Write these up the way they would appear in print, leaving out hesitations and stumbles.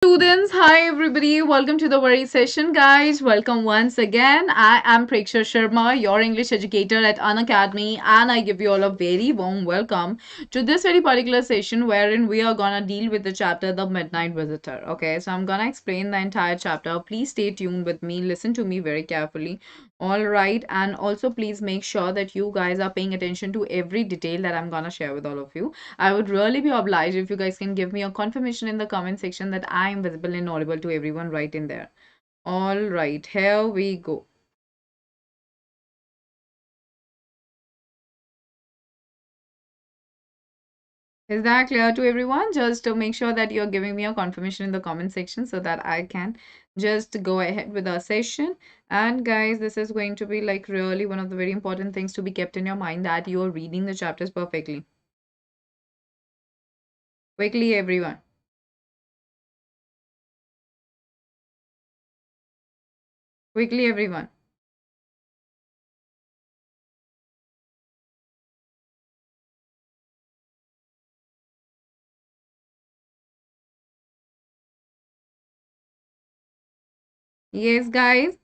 Students, hi everybody, welcome to the very session, guys. Welcome once again. I am Preksha Sharma, your English educator at Unacademy, and I give you all a very warm welcome to this very particular session wherein we are gonna deal with the chapter The Midnight Visitor. Okay, so I'm gonna explain the entire chapter. Please stay tuned with me, listen to me very carefully. All right, and also please make sure that you guys are paying attention to every detail that I'm gonna share with all of you. I would really be obliged if you guys can give me a confirmation in the comment section that I am visible and audible to everyone right in there. All right, here we go. Is that clear to everyone? Just to make sure that you're giving me a confirmation in the comment section so that I can just go ahead with our session. And guys, this is going to be like really one of the very important things to be kept in your mind that you're reading the chapters perfectly. Quickly, everyone. Quickly, everyone. Yes, guys.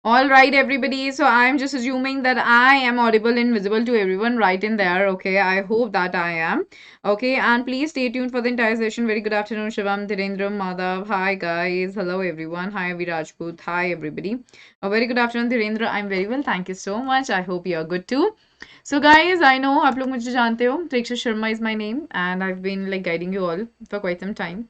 All right, everybody. So I'm just assuming that I am audible and visible to everyone right in there. Okay, I hope that I am. Okay, and please stay tuned for the entire session. Very good afternoon, Shivam, Dhirendra, Madhav. Hi, guys. Hello, everyone. Hi, Avi Rajput. Hi, everybody. A very good afternoon, Dhirendra. I'm very well. Thank you so much. I hope you're good too. So, guys, I know आप लोग मुझे जानते हो. Preksha Sharma is my name, and I've been like guiding you all for quite some time.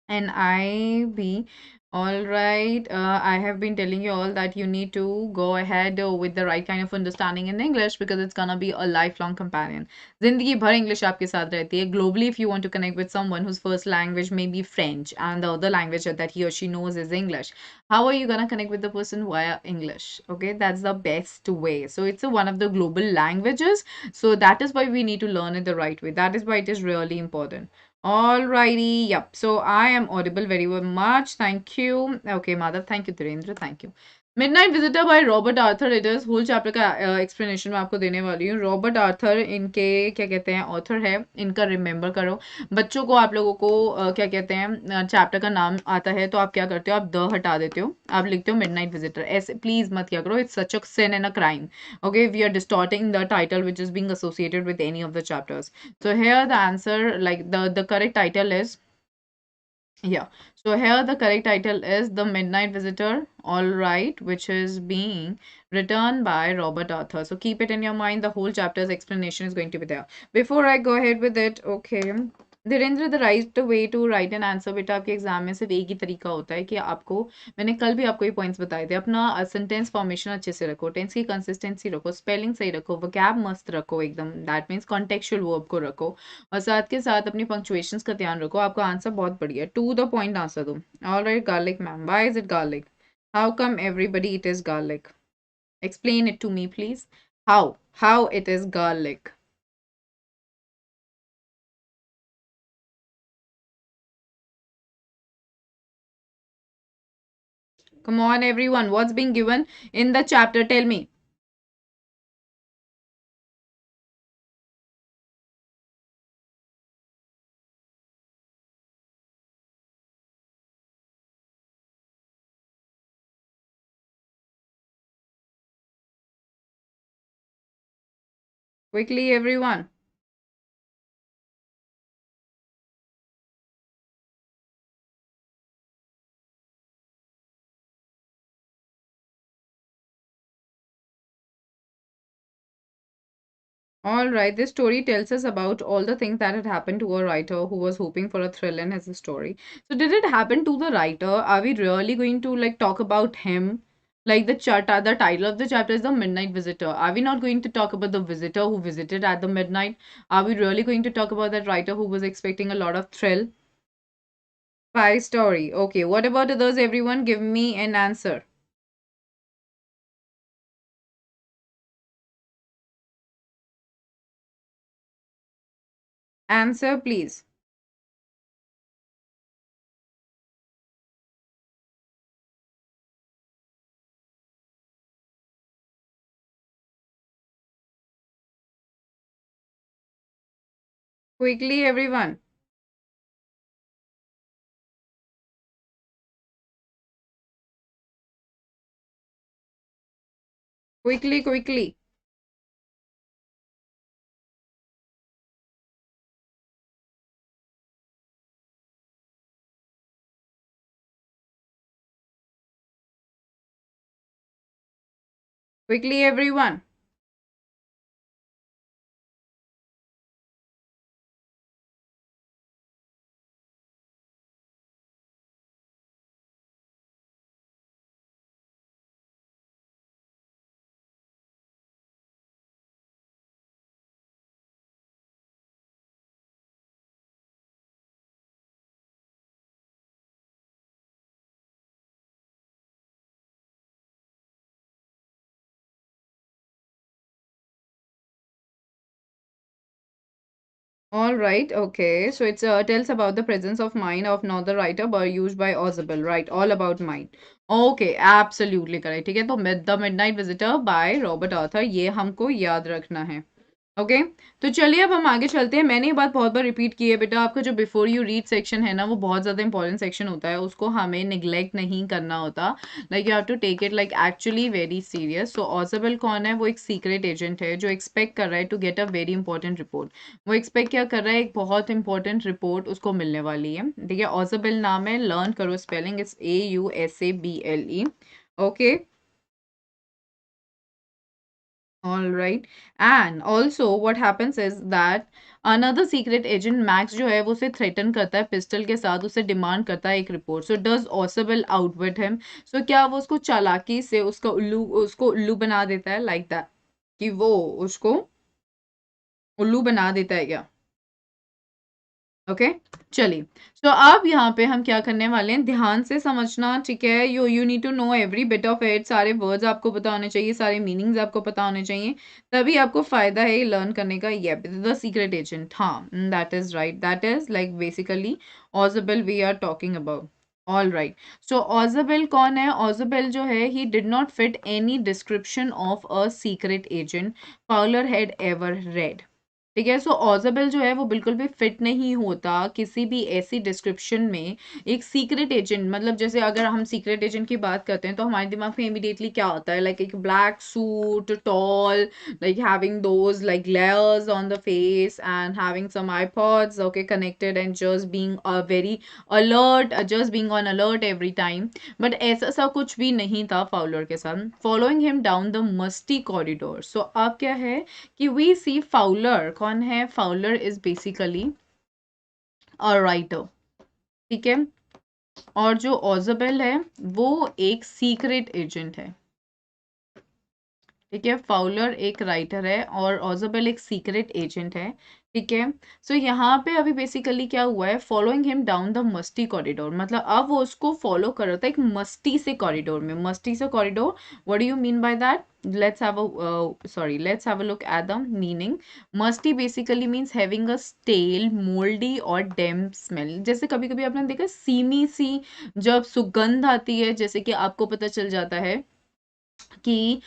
And I be all right. I have been telling you all that you need to go ahead with the right kind of understanding in English because it's gonna be a lifelong companion. जिंदगी भर English आपके साथ रहती है. Globally, if you want to connect with someone whose first language may be French and the other language that he or she knows is English, how are you gonna connect with the person via English? Okay, that's the best way. So it's one of the global languages. So that is why we need to learn it the right way. That is why it is really important. Alrighty, yep. So I am audible very much. Thank you. Okay, Madhav, thank you, Dhirendra, thank you. Midnight visitor by Robert Arthur. It is whole chapter का explanation मैं आपको देने वाली हूँ. Robert Arthur इनके क्या कहते हैं ऑथर है. इनका रिमेंबर करो. बच्चों को आप लोगों को क्या कहते हैं चैप्टर का नाम आता है तो आप क्या करते हो, आप द हटा देते हो, आप लिखते हो मिडनाइट विजिटर. ऐसे प्लीज मत किया करो. It's such a sin and a crime. Okay, we are distorting the title which is being associated with any of the chapters. So here the answer, like the correct title is, yeah. So here the correct title is The Midnight Visitor, all right, which is being written by Robert Arthur. So keep it in your mind. The whole chapter's explanation is going to be there. Before I go ahead with it, okay. Dhirendra, the right way to write an answer बेटा आपके exam में सिर्फ एक ही तरीका होता है कि आपको, मैंने कल भी आपको ये पॉइंट्स बताए थे, अपना सेंटेंस फॉर्मेशन अच्छे से रखो, टेंस की कंसिस्टेंसी रखो, स्पेलिंग सही रखो, वोकैब मस्त रखो एकदम, दैट मीन्स कॉन्टेक्चुअल वर्ब को रखो, और साथ के साथ अपनी पंक्चुएशंस का ध्यान रखो. आपका आंसर बहुत बढ़िया, टू द पॉइंट आंसर दो. Alright, garlic ma'am, why is it garlic? How come everybody it is garlic? Explain it to me please. How it is garlic? Come on, everyone. What's being given in the chapter? Tell me. Quickly, everyone. All right, this story tells us about all the things that had happened to a writer who was hoping for a thrill in his story. So, did it happen to the writer? Are we really going to like talk about him? Like the title of the chapter is The Midnight Visitor. Are we not going to talk about the visitor who visited at the midnight? Are we really going to talk about that writer who was expecting a lot of thrill? Spy story. Okay, what about others? Everyone, give me an answer. Answer, please. Quickly, everyone. Quickly, quickly. Quickly, everyone. All right, okay. So it's tells about the presence of mind of another writer but used by Ausable, right? All about mind. Okay, absolutely correct. ठीक है तो The Midnight Visitor by Robert Arthur ये हमको याद रखना है. Okay तो चलिए अब हम आगे चलते हैं. मैंने ये बात बहुत बार रिपीट की है बेटा, आपका जो बिफोर यू रीड सेक्शन है ना वो बहुत ज़्यादा इंपॉर्टेंट सेक्शन होता है, उसको हमें निग्लेक्ट नहीं करना होता. Like you have to take it like actually very serious. So Ausable कौन है? वो एक सीक्रेट एजेंट है जो एक्सपेक्ट कर रहा है to get a very important report. वो एक्सपेक्ट क्या कर रहा है? एक बहुत इंपॉर्टेंट रिपोर्ट उसको मिलने वाली है. ठीक है, ऑजबल नाम है, लर्न करो spelling, it's AUSABLE. Okay. All right. And also what happens is that another secret agent Max जो है वो उसे threaten करता है पिस्टल के साथ, उसे डिमांड करता है एक report. So does Osable outwit him? So क्या वो उसको चालाकी से उसको उल्लू बना देता है like that कि वो उसको उल्लू बना देता है क्या? ओके चलिए. सो अब यहाँ पे हम क्या करने वाले हैं, ध्यान से समझना. ठीक है, you need to know every bit of it. सारे वर्ड्स आपको पता होने चाहिए, सारे मीनिंग्स आपको पता होने चाहिए, तभी आपको फायदा है लर्न करने का. ये द सीक्रेट एजेंट, हाँ that is right, that is like basically Ausable we are talking about. All right. So Ausable कौन है? ऑजबल जो है he did not fit any description of a secret agent Fowler had ever read. ठीक है, सो ऑजबल जो है वो बिल्कुल भी फिट नहीं होता किसी भी ऐसी डिस्क्रिप्शन में. एक सीक्रेट एजेंट मतलब जैसे अगर हम सीक्रेट एजेंट की बात करते हैं तो हमारे दिमाग में इमीडिएटली क्या होता है? लाइक एक black suit, tall, like having those like layers on the face and having some iPods okay connected and just being very alert, just being on alert every time. But ऐसा सा कुछ भी नहीं था फाउलर के साथ. Following him down the musty corridor. So अब क्या है कि वी सी फाउलर. कौन है Fowler? Is basically a writer. ठीक है, और जो ऑजबेल है वो एक सीक्रेट एजेंट है. ठीक है, फाउलर एक राइटर है और ऑजबेल एक सीक्रेट एजेंट है. ठीक है, सो यहाँ पे अभी बेसिकली क्या हुआ है, following him down the musty corridor, मतलब अब वो उसको फॉलो कर रहा था एक मस्ती से कॉरिडोर में. मस्ती से corridor, what do you mean by that? Let's have a look at the meaning. Musty basically means having a stale, moldy और damp smell. जैसे कभी कभी आपने देखा सीमी सी जब सुगंध आती है, जैसे कि आपको पता चल जाता है कि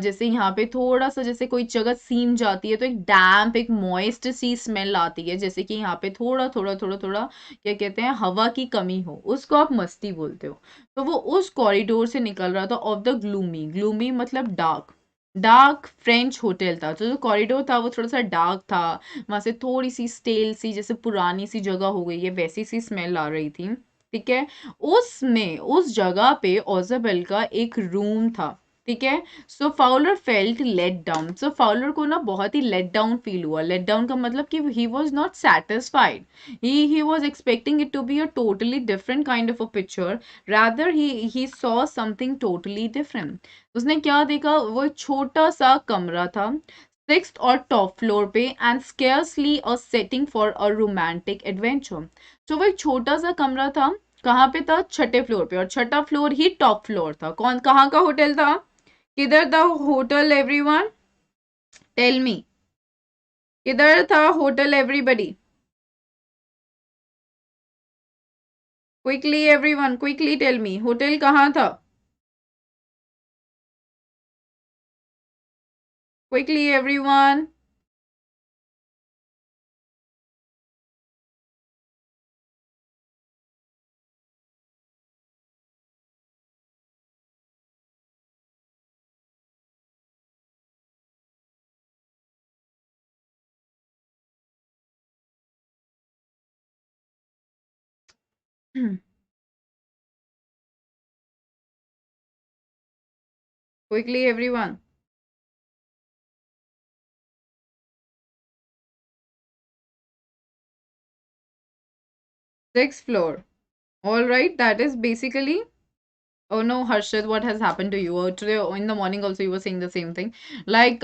जैसे यहाँ पे थोड़ा सा जैसे कोई जगह सीम जाती है तो एक डैम्प, एक मॉइस्ट सी स्मेल आती है, जैसे कि यहाँ पे थोड़ा थोड़ा थोड़ा थोड़ा क्या कहते हैं, हवा की कमी हो, उसको आप मस्ती बोलते हो. तो वो उस कॉरिडोर से निकल रहा था ऑफ द ग्लूमी. ग्लूमी मतलब डार्क. डार्क फ्रेंच होटल था, तो जो कॉरिडोर था वो थोड़ा सा डार्क था. वहां से थोड़ी सी स्टेल सी जैसे पुरानी सी जगह हो गई है वैसी सी स्मेल आ रही थी. ठीक है, उसमें उस जगह पे ओजाबेल का एक रूम था. ठीक है, so Fowler felt let down. So Fowler को ना बहुत ही लेट डाउन फील हुआ. लेट डाउन का मतलब कि he was not satisfied. He was expecting it to be a totally different kind of a picture. Rather he saw something totally different. उसने क्या देखा? वो एक छोटा सा कमरा था, सिक्स्थ और टॉप फ्लोर पे, and scarcely a setting for a romantic adventure. तो वो एक छोटा सा कमरा था. कहाँ पे था? छठे फ्लोर पे, और छठा फ्लोर ही टॉप फ्लोर था. कौन कहाँ का होटल था? किधर था होटल एवरीवन? टेल मी, किधर था hotel everybody? Quickly everyone, quickly tell me, hotel कहाँ था? Quickly everyone. Quickly, everyone. 6th floor. All right, that is basically. Oh no, Harshad, what has happened to you? Today in the morning also you were saying the same thing. Like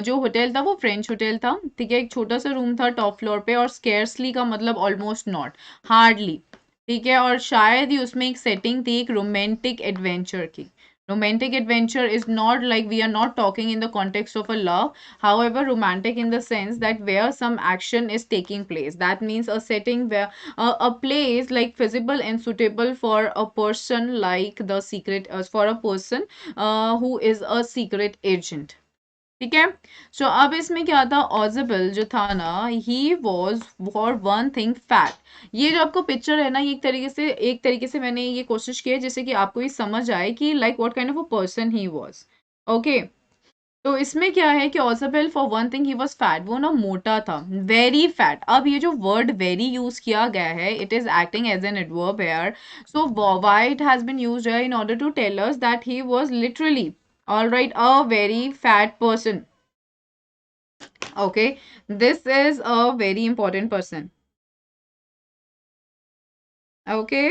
जो hotel था वो French hotel था, ठीक है, एक छोटा सा room था टॉप फ्लोर पे, और स्केर्सली का मतलब ऑलमोस्ट नॉट, हार्डली, ठीक है, और शायद ही उसमें एक सेटिंग थी एक रोमांटिक एडवेंचर की. Romantic adventure is not like, we are not talking in the context of a love. However, romantic in the sense that where some action is taking place. That means a setting where a place like feasible and suitable for a person like the secret, for a person who is a secret agent. ठीक है. सो अब इसमें क्या था, ऑजिबल जो था ना, he was for one thing fat. ये जो आपको पिक्चर है ना, ये एक तरीके से मैंने ये कोशिश की है जिससे कि आपको ये समझ आए कि like what kind of a person he was. Okay. तो इसमें क्या है कि Ausable for one thing he was fat, वो ना मोटा था, वेरी फैट. अब ये जो वर्ड वेरी यूज किया गया है, it is acting as an adverb here. So why it has been used in order to tell us that he was literally, all right, a very fat person. Okay, this is a very important person. Okay,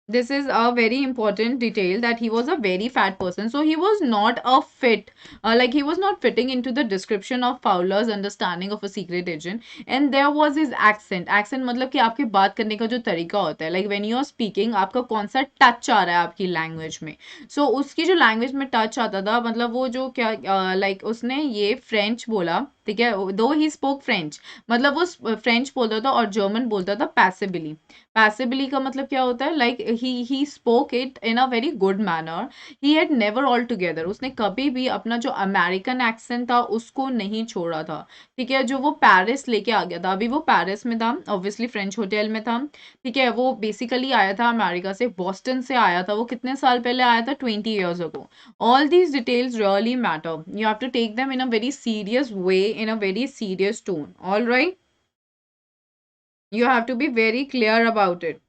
this is a very important detail that he was a very fat person. So he was not a fit, like he was not fitting into the description of Fowler's understanding of a secret agent. And there was his accent. Accent मतलब कि आपके बात करने का जो तरीका होता है, like when you are speaking, आपका कौन सा टच आ रहा है आपकी लैंग्वेज में. So उसकी जो लैंग्वेज में टच आता था, मतलब वो जो क्या, like उसने ये फ्रेंच बोला, ठीक है, दो ही स्पोक फ्रेंच, मतलब वो फ्रेंच बोलता था और जर्मन बोलता था पैसिबली. पैसिबली का मतलब क्या होता है, like he spoke it in a very good manner. He had never all together, उसने कभी भी अपना जो अमेरिकन एक्सेंट था उसको नहीं छोड़ा था. ठीक है, जो वो पेरिस लेके आ गया था, अभी वो पेरिस में था, ऑब्वियसली फ्रेंच होटल में था. ठीक है, वो बेसिकली आया था अमेरिका से, बॉस्टन से आया था वो, कितने साल पहले आया था, 20 years ago. All these details really matter. You have to take them in a very serious way, in a very serious tone. All right, you have to be very clear about it.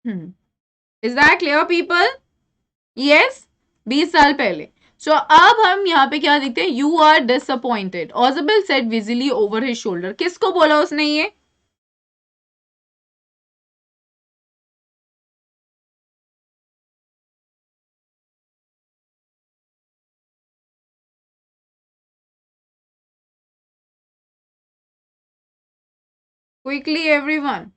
Hmm. Is that clear, people? Yes? 20 साल पहले. So अब हम यहाँ पे क्या देखते हैं, you are disappointed. Ozabel said busily over his shoulder. किसको बोला उसने ये? Quickly, everyone.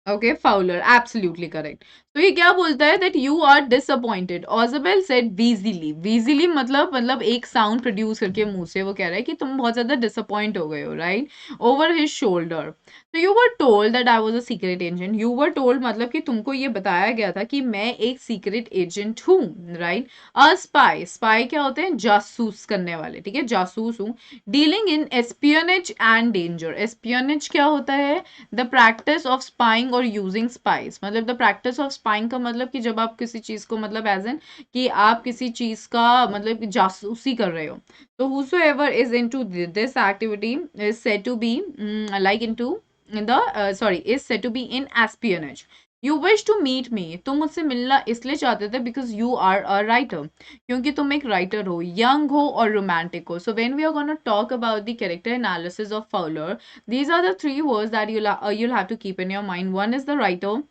Okay, Fowler, absolutely correct. तो ये क्या बोलता है, that you are disappointed. Ozabel said wheezily. Wheezily मतलब एक sound produce करके मुंह से वो कह रहा है कि तुम बहुत ज्यादा disappoint हो गए हो, right? Over his shoulder. So you were told that I was a secret agent. You were told मतलब कि तुमको ये बताया गया था कि मैं एक secret agent हूँ, right? A spy. Spy क्या होते हैं, जासूस करने वाले, ठीक है, जासूस हूँ. Dealing in espionage and danger. Espionage क्या होता है, द प्रैक्टिस ऑफ स्पाइंग और यूजिंग स्पाइस. मतलब द प्रैक्टिस ऑफ स्पाइंग का मतलब कि जब आप किसी चीज को, मतलब एज एन कि आप किसी चीज का मतलब जासूसी कर रहे हो. तो whosoever is into this activity is said to be like into in the sorry is said to be in espionage. You wish to meet me. तुम मुझसे मिलना इसलिए चाहते थे because you are a writer. क्योंकि तुम एक राइटर हो, यंग हो और रोमांटिक हो. So when we are going to talk about the character analysis of Fowler, these are the three words that you'll have to keep in your mind. One is the writer,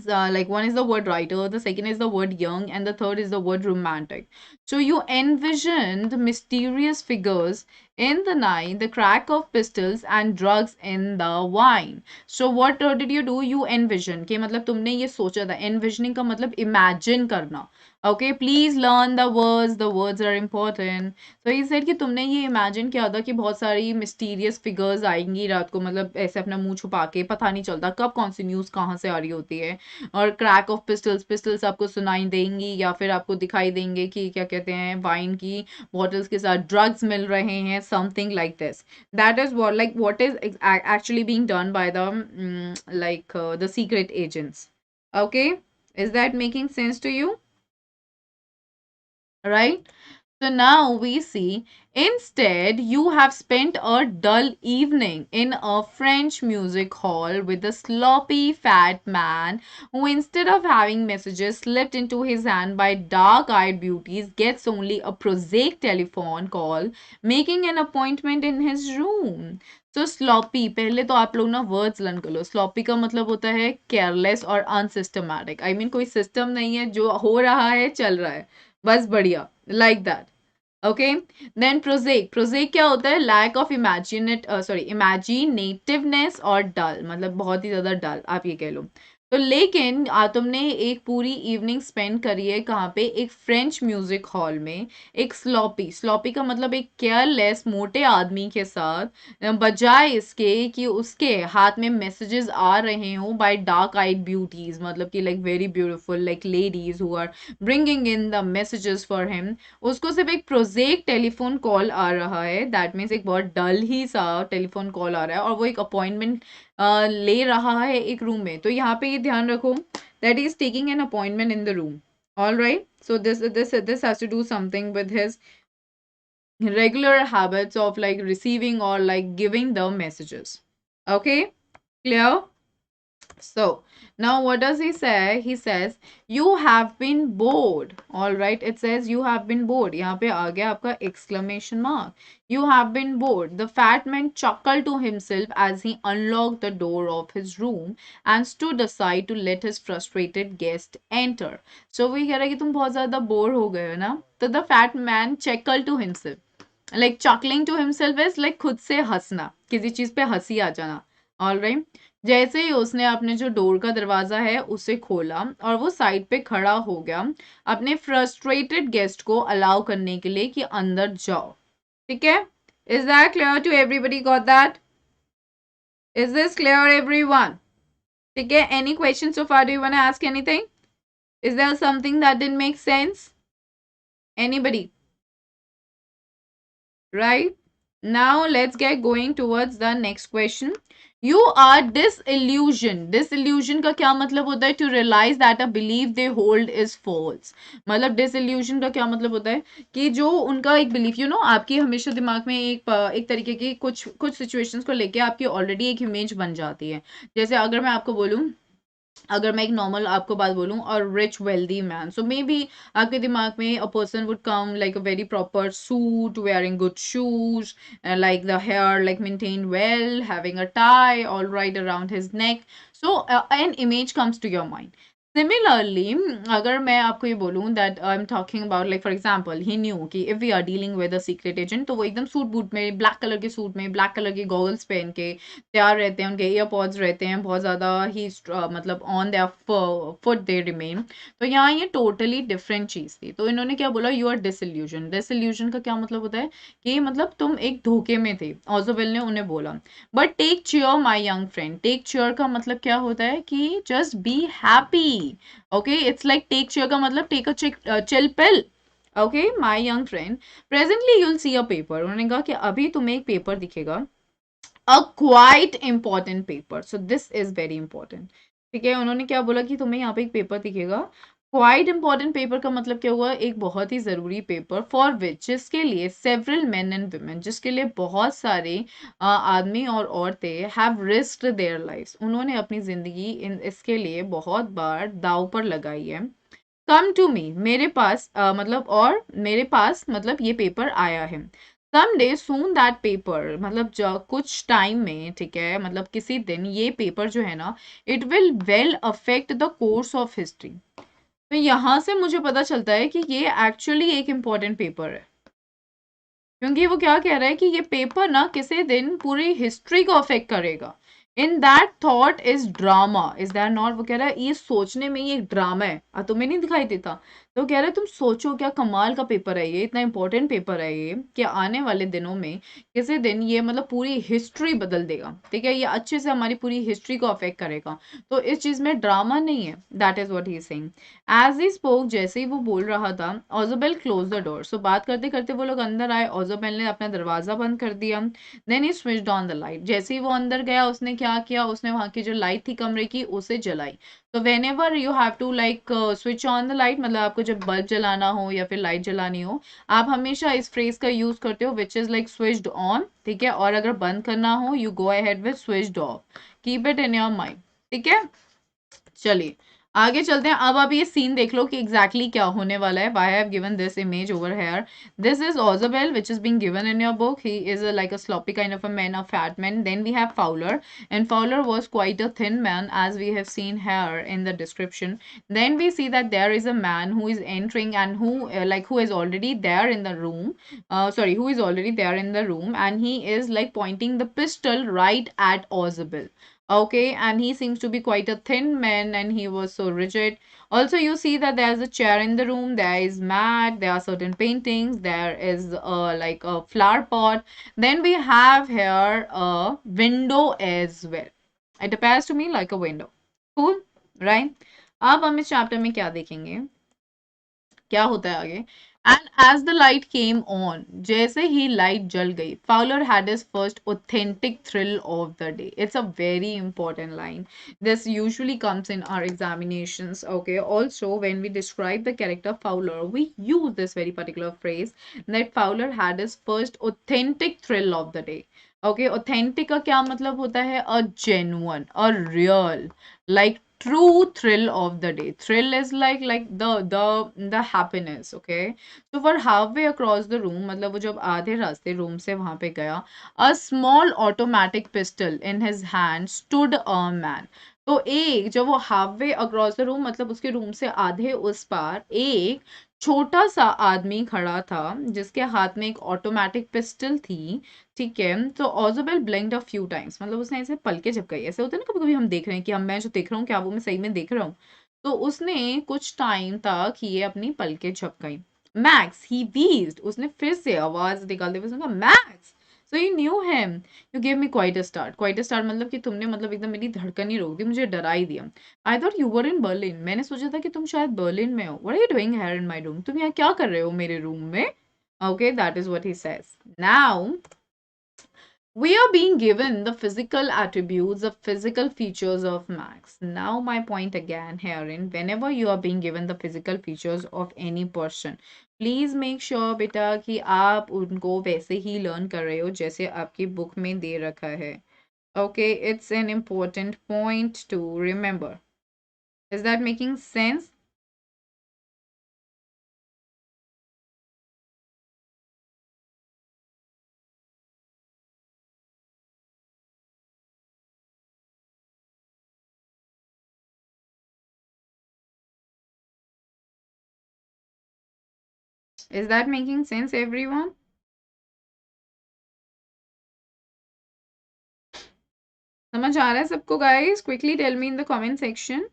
like one is the word writer, the second is the word young, and the third is the word romantic. So you envision the mysterious figures in the night, the crack of pistols and drugs in the wine. So what did you do? You envision कि मतलब तुमने ये सोचा था. Envisioning का मतलब imagine करना. Okay please learn the words are important. तो ये सेड कि तुमने ये इमेजिन किया था कि बहुत सारी मिस्टीरियस फिगर्स आएंगी रात को, मतलब ऐसे अपना मुंह छुपा के, पता नहीं चलता कब कौन सी न्यूज़ कहाँ से आ रही होती है, और क्रैक ऑफ पिस्टल्स पिस्टल्स आपको सुनाई देंगी, या फिर आपको दिखाई देंगे कि क्या कहते हैं वाइन की बॉटल्स के साथ ड्रग्स मिल रहे हैं, something like this. That is what is actually being done by the like the secret agents. Okay, is that making sense to you? Right? So now we see, instead, you have spent a dull evening in a French music hall with a sloppy fat man who, instead of having messages slipped into his hand by dark eyed beauties, gets only a prosaic telephone call, making an appointment in his room. So sloppy, पहले तो आप लोग ना words learn कर लो। Sloppy का मतलब होता है केयरलेस और अनसिस्टमैटिक। आई मीन कोई सिस्टम नहीं है, जो हो रहा है चल रहा है, बस बढ़िया, like that. Okay, then project, project क्या होता है? लैक ऑफ इमेजिनेटिवनेस और डल, मतलब बहुत ही ज्यादा डल आप ये कह लो। तो लेकिन तुमने एक पूरी इवनिंग स्पेंड करी है कहाँ पे? एक फ्रेंच म्यूजिक हॉल में, एक स्लॉपी, स्लॉपी का मतलब एक केयरलेस मोटे आदमी के साथ, बजाय इसके कि उसके हाथ में मैसेजेस आ रहे हों बाय डार्क आइड ब्यूटीज, मतलब कि like very beautiful like ladies who are bringing in the messages for him, उसको सिर्फ एक प्रोजेक टेलीफोन कॉल आ रहा है। दैट मीन्स एक बहुत डल ही सा टेलीफोन कॉल आ रहा है, और वो एक अपॉइंटमेंट ले रहा है एक रूम में। तो यहाँ पे ये ध्यान रखो, that is taking an appointment in the room. All right, so this has to do something with his regular habits of like receiving or like giving the messages. Okay, clear? So now what does he say? He says you have been bored. All right, it says you have been bored. यहाँ पे आ गया आपका exclamation mark. You have been bored. The fat man chuckled to himself as he unlocked the door of his room and stood aside to let his frustrated guest enter. So वही कह रहा है कि तुम बहुत ज्यादा बोर हो गए हो ना? तो the fat man chuckled to himself. Like chuckling to himself is like खुद से हंसना, किसी चीज पे हंसी आ जाना। ऑल राइट, जैसे ही उसने अपने जो डोर का दरवाजा है उसे खोला और वो साइड पे खड़ा हो गया अपने फ्रस्ट्रेटेड गेस्ट को अलाउ करने के लिए कि अंदर जाओ। ठीक है, is that clear to everybody? Got that? Is this clear everyone? ठीक है, any question so far? Do you want to ask anything? Is there something that didn't make sense? Anybody? Right? Now let's get going towards the next question. You are disillusioned. Disillusion का क्या मतलब होता है? To realize that a belief they hold is false. मतलब disillusion का क्या मतलब होता है? कि जो उनका एक belief, you know, आपकी हमेशा दिमाग में एक तरीके की कुछ situations को लेके आपकी already एक image बन जाती है। जैसे अगर मैं आपको बोलूँ, अगर मैं एक नॉर्मल आपको बात बोलूं, और rich wealthy man, so maybe आपके दिमाग में a person would come like a very proper suit, wearing good shoes, like the hair like maintain well, having a tie all right around his neck, so an image comes to your mind. Similarly अगर मैं आपको ये बोलूं that I am talking about like for example he knew कि if we are dealing with a secret agent, तो वो एकदम suit boot में, ब्लैक कलर के सूट में, ब्लैक कलर के गॉगल्स पहन के तैयार रहते हैं, उनके ईयरपॉड्स रहते हैं, बहुत ज़्यादा ही मतलब on their foot they remain. तो यहाँ ये टोटली डिफरेंट चीज़ थी। तो इन्होंने क्या बोला? You are disillusion. डिसइल्यूजन का क्या मतलब होता है? कि मतलब तुम एक धोखे में थे, ऑजोवेल ने उन्हें बोला। But take chair my young friend, take chair का मतलब क्या होता है? कि just be happy. Okay, it's like take chair का मतलब take a chill pill. Okay my young friend, presently you'll see a paper. उन्होंने कहा कि अभी तुम्हें एक पेपर दिखेगा, a quite important paper. So this is very important. ठीक है, उन्होंने क्या बोला कि तुम्हें यहाँ पे एक पेपर दिखेगा, क्वाइट इंपॉर्टेंट पेपर का मतलब क्या हुआ? एक बहुत ही जरूरी पेपर, फॉर विच, जिसके लिए सेवरल मेन एंड वुमेन, जिसके लिए बहुत सारे आदमी और औरतें हैव रिस्क्ड देयर लाइव्स, उन्होंने अपनी जिंदगी इसके लिए बहुत बार दाव पर लगाई है। कम टू मी, मेरे पास मतलब, और मेरे पास मतलब ये पेपर आया है। Some day soon that paper, मतलब कुछ टाइम में, ठीक है, मतलब किसी दिन ये पेपर जो है ना, it will well affect the course of history. तो यहाँ से मुझे पता चलता है कि ये एक्चुअली एक इम्पॉर्टेंट पेपर है, क्योंकि वो क्या कह रहा है कि ये पेपर ना किसी दिन पूरी हिस्ट्री को अफेक्ट करेगा। In that thought is drama, is that not? वो कह रहा है ये सोचने में ही एक ड्रामा है। तुम्हें नहीं दिखाई देता? तो कह रहे तुम सोचो क्या कमाल का पेपर है ये, इतना इंपॉर्टेंट पेपर है ये कि आने वाले दिनों में किसी दिन ये मतलब पूरी हिस्ट्री बदल देगा, ठीक है, ये अच्छे से हमारी पूरी हिस्ट्री को अफेक्ट करेगा। तो इस चीज में ड्रामा नहीं है, that is what he is saying. As he spoke, जैसे ही वो बोल रहा था, Ausable close the door. So बात करते करते वो लोग अंदर आए, ओजोबेल ने अपना दरवाजा बंद कर दिया। Then he switched on the light. जैसे ही वो अंदर गया उसने क्या किया, उसने वहां की जो लाइट थी कमरे की उसे जलाई। तो whenever you have to like switch on the light, मतलब आपको जब बल्ब जलाना हो या फिर लाइट जलानी हो, आप हमेशा इस फ्रेज का यूज करते हो which is like switched on, ठीक है। और अगर बंद करना हो you go ahead with switched off. Keep it in your mind, ठीक है। चलिए आगे चलते हैं। अब आप ये सीन देख लो कि एग्जैक्टली exactly क्या होने वाला है। Why I have given this image over here. This is Ozabel, which is being given in your book. He is like a sloppy kind of a man, a fat man. Then we have Fowler, and Fowler was quite a thin man, as we have seen here in the description. Then we see that there is a man who is entering and who who is already there in the room. Sorry, who is already there in the room, and he is like pointing the pistol right at Ozabel. Okay, and he seems to be quite a thin man and he was so rigid. Also, you see that there's a chair in the room, there is mat, there are certain paintings, there is like a flower pot. Then we have here a window as well. It appears to me like a window. Cool, right? अब हम इस chapter में क्या देखेंगे, क्या होता है आगे। And as the light came on, जैसे ही लाइट जल गई, Fowler had his first authentic thrill of the day. It's a very important line, this usually comes in our examinations. Okay, also when we describe the character Fowler we use this very particular phrase that Fowler had his first authentic thrill of the day. Okay, authentic का क्या मतलब होता है, a genuine, a real, like true thrill of the day. Thrill is like the happiness. Okay, so for halfway across the room, मतलब वो जब आधे रास्ते रूम से वहां पे गया, a small automatic pistol in his hand stood a man. तो एक जब वो हाफवे अक्रॉस द रूम, मतलब उसके रूम से आधे उस पार एक छोटा सा आदमी खड़ा था जिसके हाथ में एक ऑटोमेटिक पिस्टल थी, ठीक है। तो ऑजोबेल ब्लिंक्ड अ फ्यू टाइम्स, मतलब उसने ऐसे पलके झपकाई। ऐसे होता है ना कभी कभी हम देख रहे हैं कि हम, मैं जो देख रहा हूँ क्या वो मैं सही में देख रहा हूँ। तो उसने कुछ टाइम तक ये अपनी पलके झपकाई। मैक्स ही व्हीज्ड, उसने फिर से आवाज निकालते हुए सुना max. So you knew him, you give me quite a start. Quite a start मतलब कि तुमने मतलब एकदम मेरी धड़कन ही रोक दी, मुझे डरा ही दिया। I thought you were in Berlin, मैंने सोचा था कि तुम शायद बर्लिन में हो। What are you doing here in my room, तुम यहाँ क्या कर रहे हो मेरे रूम में। Okay, that is what he says. Now we are being given the physical attributes, the physical features of Max. Now, my point again herein, whenever you are being given the physical features of any person, please make sure बेटा कि आप उनको वैसे ही learn कर रहे हो जैसे आपकी book में दे रखा है. Okay, it's an important point to remember. Is that making sense? Is that making sense, everyone? समझ आ रहा है सबको guys? Quickly tell me in the comment section.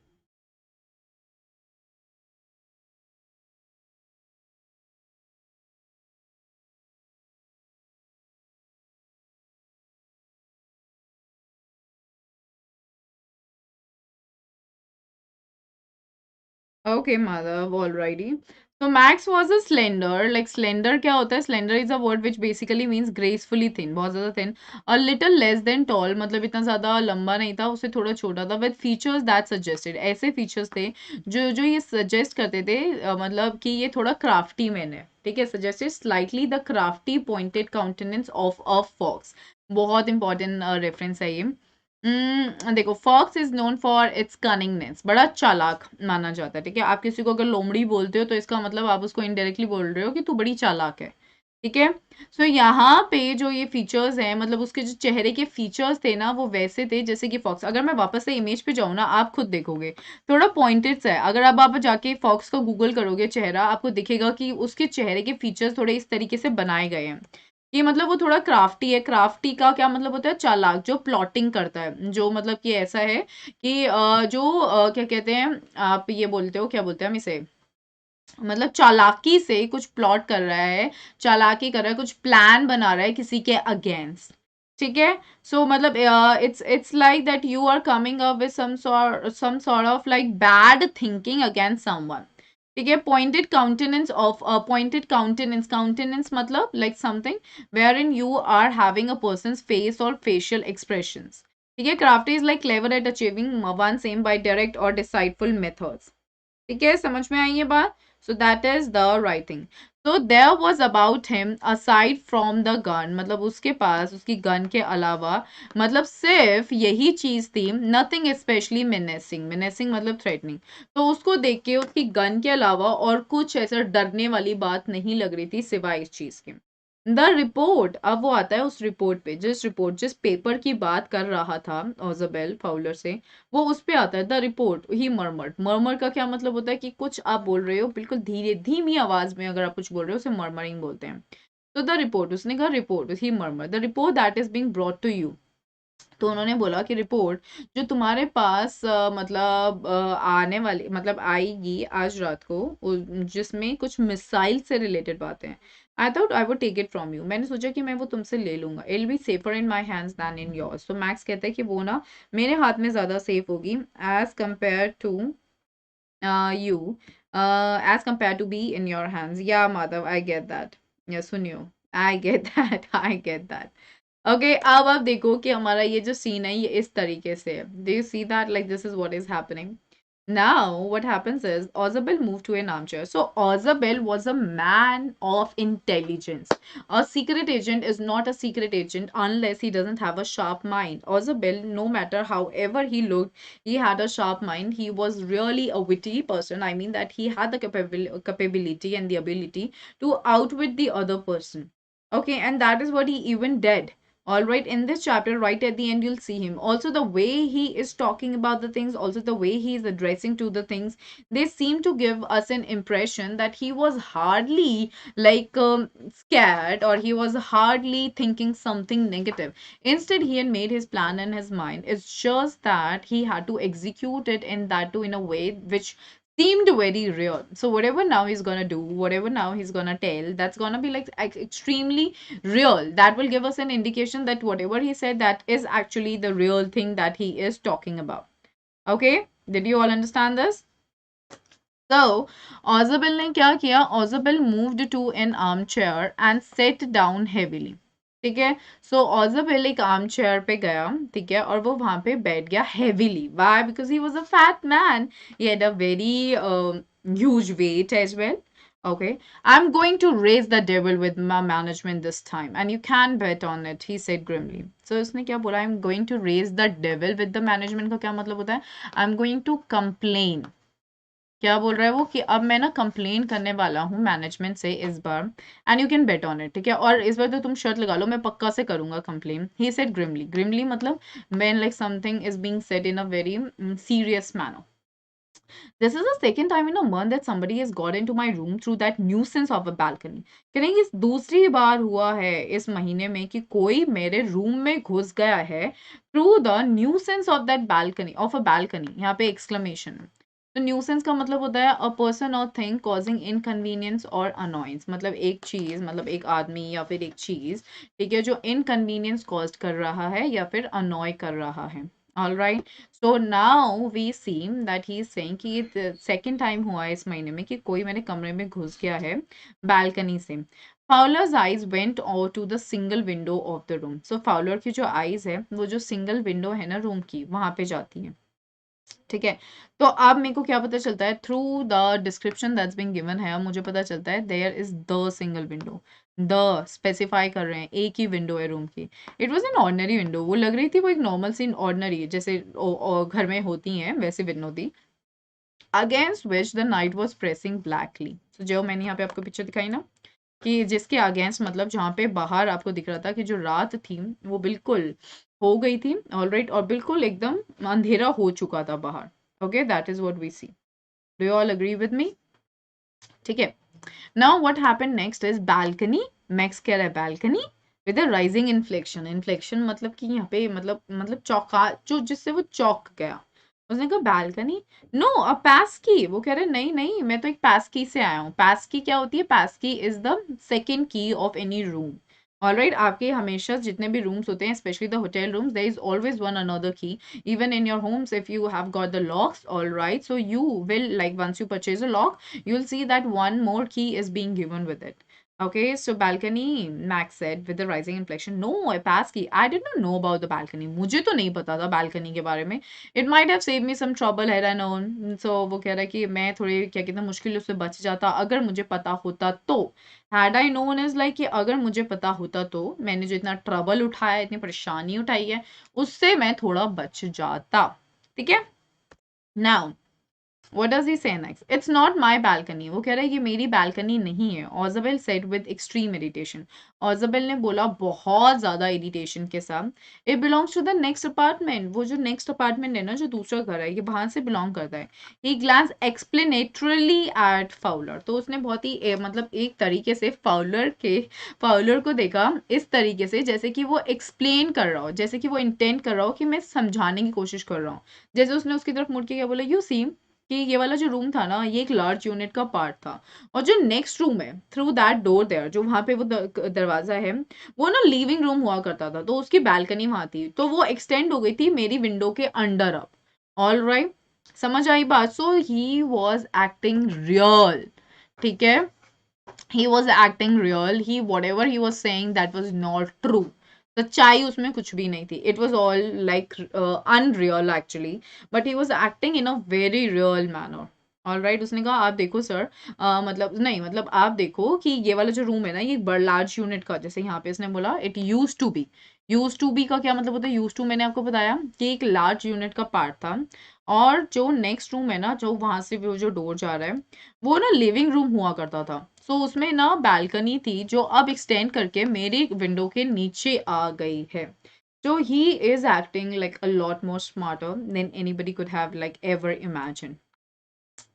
Okay, Madhav, alrighty. So Max was a slender, like slender क्या होता है? Slender is a word which basically means gracefully thin, बहुत ज़्यादा thin. A little less than tall, मतलब इतना ज़्यादा लंबा नहीं था, उससे थोड़ा छोटा था. With features that suggested, ऐसे features थे जो जो ये suggest करते थे, मतलब कि ये थोड़ा crafty man है, ठीक है? Suggested slightly the crafty pointed countenance of a fox. बहुत important reference है ये. देखो, fox is known for its cunningness, बड़ा चालाक माना जाता है, ठीक है। आप किसी को अगर लोमड़ी बोलते हो तो इसका मतलब आप उसको इनडायरेक्टली बोल रहे हो कि तू बड़ी चालाक है, ठीक है। सो यहाँ पे जो ये फीचर्स हैं, मतलब उसके जो चेहरे के फीचर्स थे ना वो वैसे थे जैसे कि फॉक्स। अगर मैं वापस से इमेज पे जाऊँ ना, आप खुद देखोगे थोड़ा पॉइंटेड सा है। अगर अब आप जाके फॉक्स का गूगल करोगे चेहरा, आपको दिखेगा कि उसके चेहरे के फीचर्स थोड़े इस तरीके से बनाए गए हैं कि मतलब वो थोड़ा क्राफ्टी है। क्राफ्टी का क्या मतलब होता है, चालाक, जो प्लॉटिंग करता है, जो मतलब कि ऐसा है कि जो क्या कहते हैं, आप ये बोलते हो, क्या बोलते हैं हम इसे, मतलब चालाकी से कुछ प्लॉट कर रहा है, चालाकी कर रहा है, कुछ प्लान बना रहा है किसी के अगेंस्ट। ठीक है, सो मतलब it's like that you are coming up with some sort of like bad thinking against someone. ठीक है, पॉइंटेड काउंटेनेंस, काउंटेनेंस मतलब like something where in you are having a person face और facial expressions. ठीक है, crafty is like clever at achieving one same by direct और deceitful methods. ठीक है, समझ में आई ये बात? So that is the writing. तो there was about him aside from the gun, मतलब उसके पास उसकी गन के अलावा मतलब सिर्फ यही चीज थी, नथिंग स्पेशली मिनेसिंग, मिनेसिंग मतलब थ्रेटनिंग। तो उसको देख के उसकी गन के अलावा और कुछ ऐसा डरने वाली बात नहीं लग रही थी सिवाय इस चीज के। द रिपोर्ट, अब वो आता है उस रिपोर्ट पे, जिस पेपर की बात कर रहा था ओजाबेल फाउलर से, वो उस पे आता है। The report he murmured, murmur का क्या मतलब होता है कि कुछ आप बोल रहे हो बिल्कुल धीरे धीमी आवाज में, अगर आप कुछ बोल रहे हो उसे मर्मरिंग बोलते हैं। तो द रिपोर्ट, उसने कहा report, he murmur, the report that is being brought to you. तो उन्होंने बोला कि रिपोर्ट जो तुम्हारे पास मतलब आने वाली मतलब आएगी आज रात को, जिसमें कुछ मिसाइल से रिलेटेड बातें हैं। I thought I would take it from you, मैंने सोचा कि मैं वो तुमसे ले लूंगा। It be safer in my hands than in yours. तो मैक्स कहता है कि वो ना मेरे हाथ में ज्यादा सेफ होगी as compared to you as compared to be in your hands. Yeah, Madhav, I get that. Yeah, सुनियो, I get that. I get that. Okay, अब आप देखो कि हमारा ये जो सीन है ये इस तरीके से है। Do you see that like this is what is happening? Now, what happens is Ozabel moved to an armchair. So, Ozabel was a man of intelligence. A secret agent is not a secret agent unless he doesn't have a sharp mind. Ozabel, no matter however he looked, he had a sharp mind. He was really a witty person. I mean that he had the capability and the ability to outwit the other person. Okay, and that is what he even did. All right, in this chapter, right at the end, you'll see him. Also, the way he is talking about the things, also the way he is addressing to the things, they seem to give us an impression that he was hardly like scared, or he was hardly thinking something negative. Instead, he had made his plan in his mind. It's just that he had to execute it, in that too in a way which seemed very real. So whatever now he's gonna do, whatever now he's gonna tell, that's gonna be like extremely real. That will give us an indication that whatever he said, that is actually the real thing that he is talking about. Okay, did you all understand this? So Ozabel ने क्या किया? Ozabel moved to an armchair and sat down heavily. ठीक है, सो ऑजबेल एक arm chair पे गया, ठीक है, और वो वहां पे बैठ गया heavily. Why? Because he was a fat man, he had a very huge weight as well. Okay, I'm going to raise the devil with my management this time, and you can bet on it, he said grimly. So उसने क्या बोला? I'm going to raise the devil with the management का क्या मतलब होता है? I'm going to complain. क्या बोल रहा है वो कि अब मैं ना कंप्लेन करने वाला हूँ मैनेजमेंट से इस बार, and you can bet on it. ठीक है, और इस बार तो तुम शर्त लगा लो, मैं पक्का से करूंगा complain. He said grimly, grimly मतलब when like something is being said in a very serious manner. This is the second time in a month that somebody has got into my room through that nuisance of a balcony. कहेंगे इस दूसरी बार हुआ है इस महीने में कि कोई मेरे रूम में घुस गया है through the nuisance of that balcony, of a balcony. यहाँ पे exclamation है। तो न्यूसेंस का मतलब होता है अ पर्सन और थिंग कॉजिंग इनकन्वीनियंस और अनोयंस। मतलब एक चीज, मतलब एक आदमी या फिर एक चीज, ठीक है, जो इनकन्वीनियंस कॉज कर रहा है या फिर अनॉय कर रहा है। All right, so now we see that he is saying कि ये सेकेंड टाइम हुआ है इस महीने में कि कोई मेरे कमरे में घुस गया है बालकनी से। फाउलर्स आईज वेंट और to the single window of the room. So Fowler की जो आईज है वो जो सिंगल विंडो है ना रूम की, वहां पे जाती है। ठीक है, तो अब मेरे को क्या पता चलता है? Through the description that's being given है, मुझे पता चलता है there is the single window. The specify कर रहे हैं एक ही विंडो है रूम की। It was an ordinary window, वो लग रही थी वो एक नॉर्मल सी ऑर्डिनरी जैसे घर में होती हैं वैसे विंडो थी। Against which the night was pressing blackly. तो जो मैंने यहाँ पे आपको पिक्चर दिखाई ना, कि जिसके अगेंस्ट मतलब जहाँ पे बाहर आपको दिख रहा था कि जो रात थी वो बिल्कुल हो गई थी। ऑलराइट, और बिल्कुल एकदम अंधेरा हो चुका था बाहर। Okay, that is what we see. Do you all agree with me? ठीक है, now what happened next is balcony. Max कह रहा है balcony with a rising inflection. Inflection मतलब कि यहाँ पे मतलब चौका, जो जिससे वो चौक गया, उसने कहा बालकनी, नो अ पास की। वो कह रहे नहीं नहीं, मैं तो एक पास की से आया हूँ। पास की क्या होती है? Pass key is the second key of any room. All right, आपके हमेशा जितने भी रूम्स होते हैं, specially the hotel rooms, there is always one another key. Even in your homes, if you have got the locks, all right, so you will like once you purchase a lock, you will see that one more key is being given with it. Okay, so balcony, Max said with the rising inflection. No, a pass key. I did not know about the balcony. मुझे तो नहीं पता था balcony के बारे में. It might have saved me some trouble had I known. So वो कह रहा है कि मैं थोड़ी क्या कहते हैं मुश्किल से बच जाता अगर मुझे पता होता तो. Had I known is like कि अगर मुझे पता होता तो मैंने जो इतना ट्रबल उठाया, इतनी परेशानी उठाई है, उससे मैं थोड़ा बच जाता. ठीक है? Now What does he say next? It's not my balcony. वो कह रहा है ये मेरी balcony नहीं है. Ozabel said with extreme irritation. Ozabel ने बोला बहुत ज़्यादा irritation के साथ. It belongs to the next apartment. वो जो next apartment है ना, जो दूसरा घर है, ये वहाँ से belong करता है. He glanced explanatorily at Fowler. तो उसने बहुत ही मतलब एक तरीके से Fowler को देखा इस तरीके से जैसे कि वो explain कर रहा हो, जैसे कि वो intend कर रहा हो कि मैं समझाने की कोशिश कर रहा हूँ. जैसे उसने उसकी तरफ मुड़ के क्या बोला, you see कि ये वाला जो रूम था ना, ये एक लार्ज यूनिट का पार्ट था, और जो नेक्स्ट रूम है थ्रू दैट डोर देयर, जो वहां पे वो दरवाजा है, वो ना लिविंग रूम हुआ करता था, तो उसकी बैल्कनी वहां थी, तो वो एक्सटेंड हो गई थी मेरी विंडो के अंडर अब. ऑल राइट, समझ आई बात? सो ही वॉज एक्टिंग रियल. ठीक है, he was acting real. He whatever he was saying that was not true. सच्चाई उसमें कुछ भी नहीं थी. It was all like unreal actually, but he was acting in a very real manner. Alright, उसने कहा आप देखो सर, मतलब नहीं, मतलब आप देखो कि ये वाला जो रूम है ना, ये बड़ा लार्ज यूनिट का, जैसे यहाँ पे इसने बोला इट यूज टू बी का क्या मतलब होता है? यूज टू मैंने आपको बताया कि एक लार्ज यूनिट का पार्ट था, और जो नेक्स्ट रूम है ना, जो वहां से वो जो डोर जा रहा है, वो ना लिविंग रूम हुआ करता था. सो उसमें ना बैल्कनी थी जो अब एक्सटेंड करके मेरी विंडो के नीचे आ गई है. So he is acting like a lot more smarter than anybody could have like ever imagined.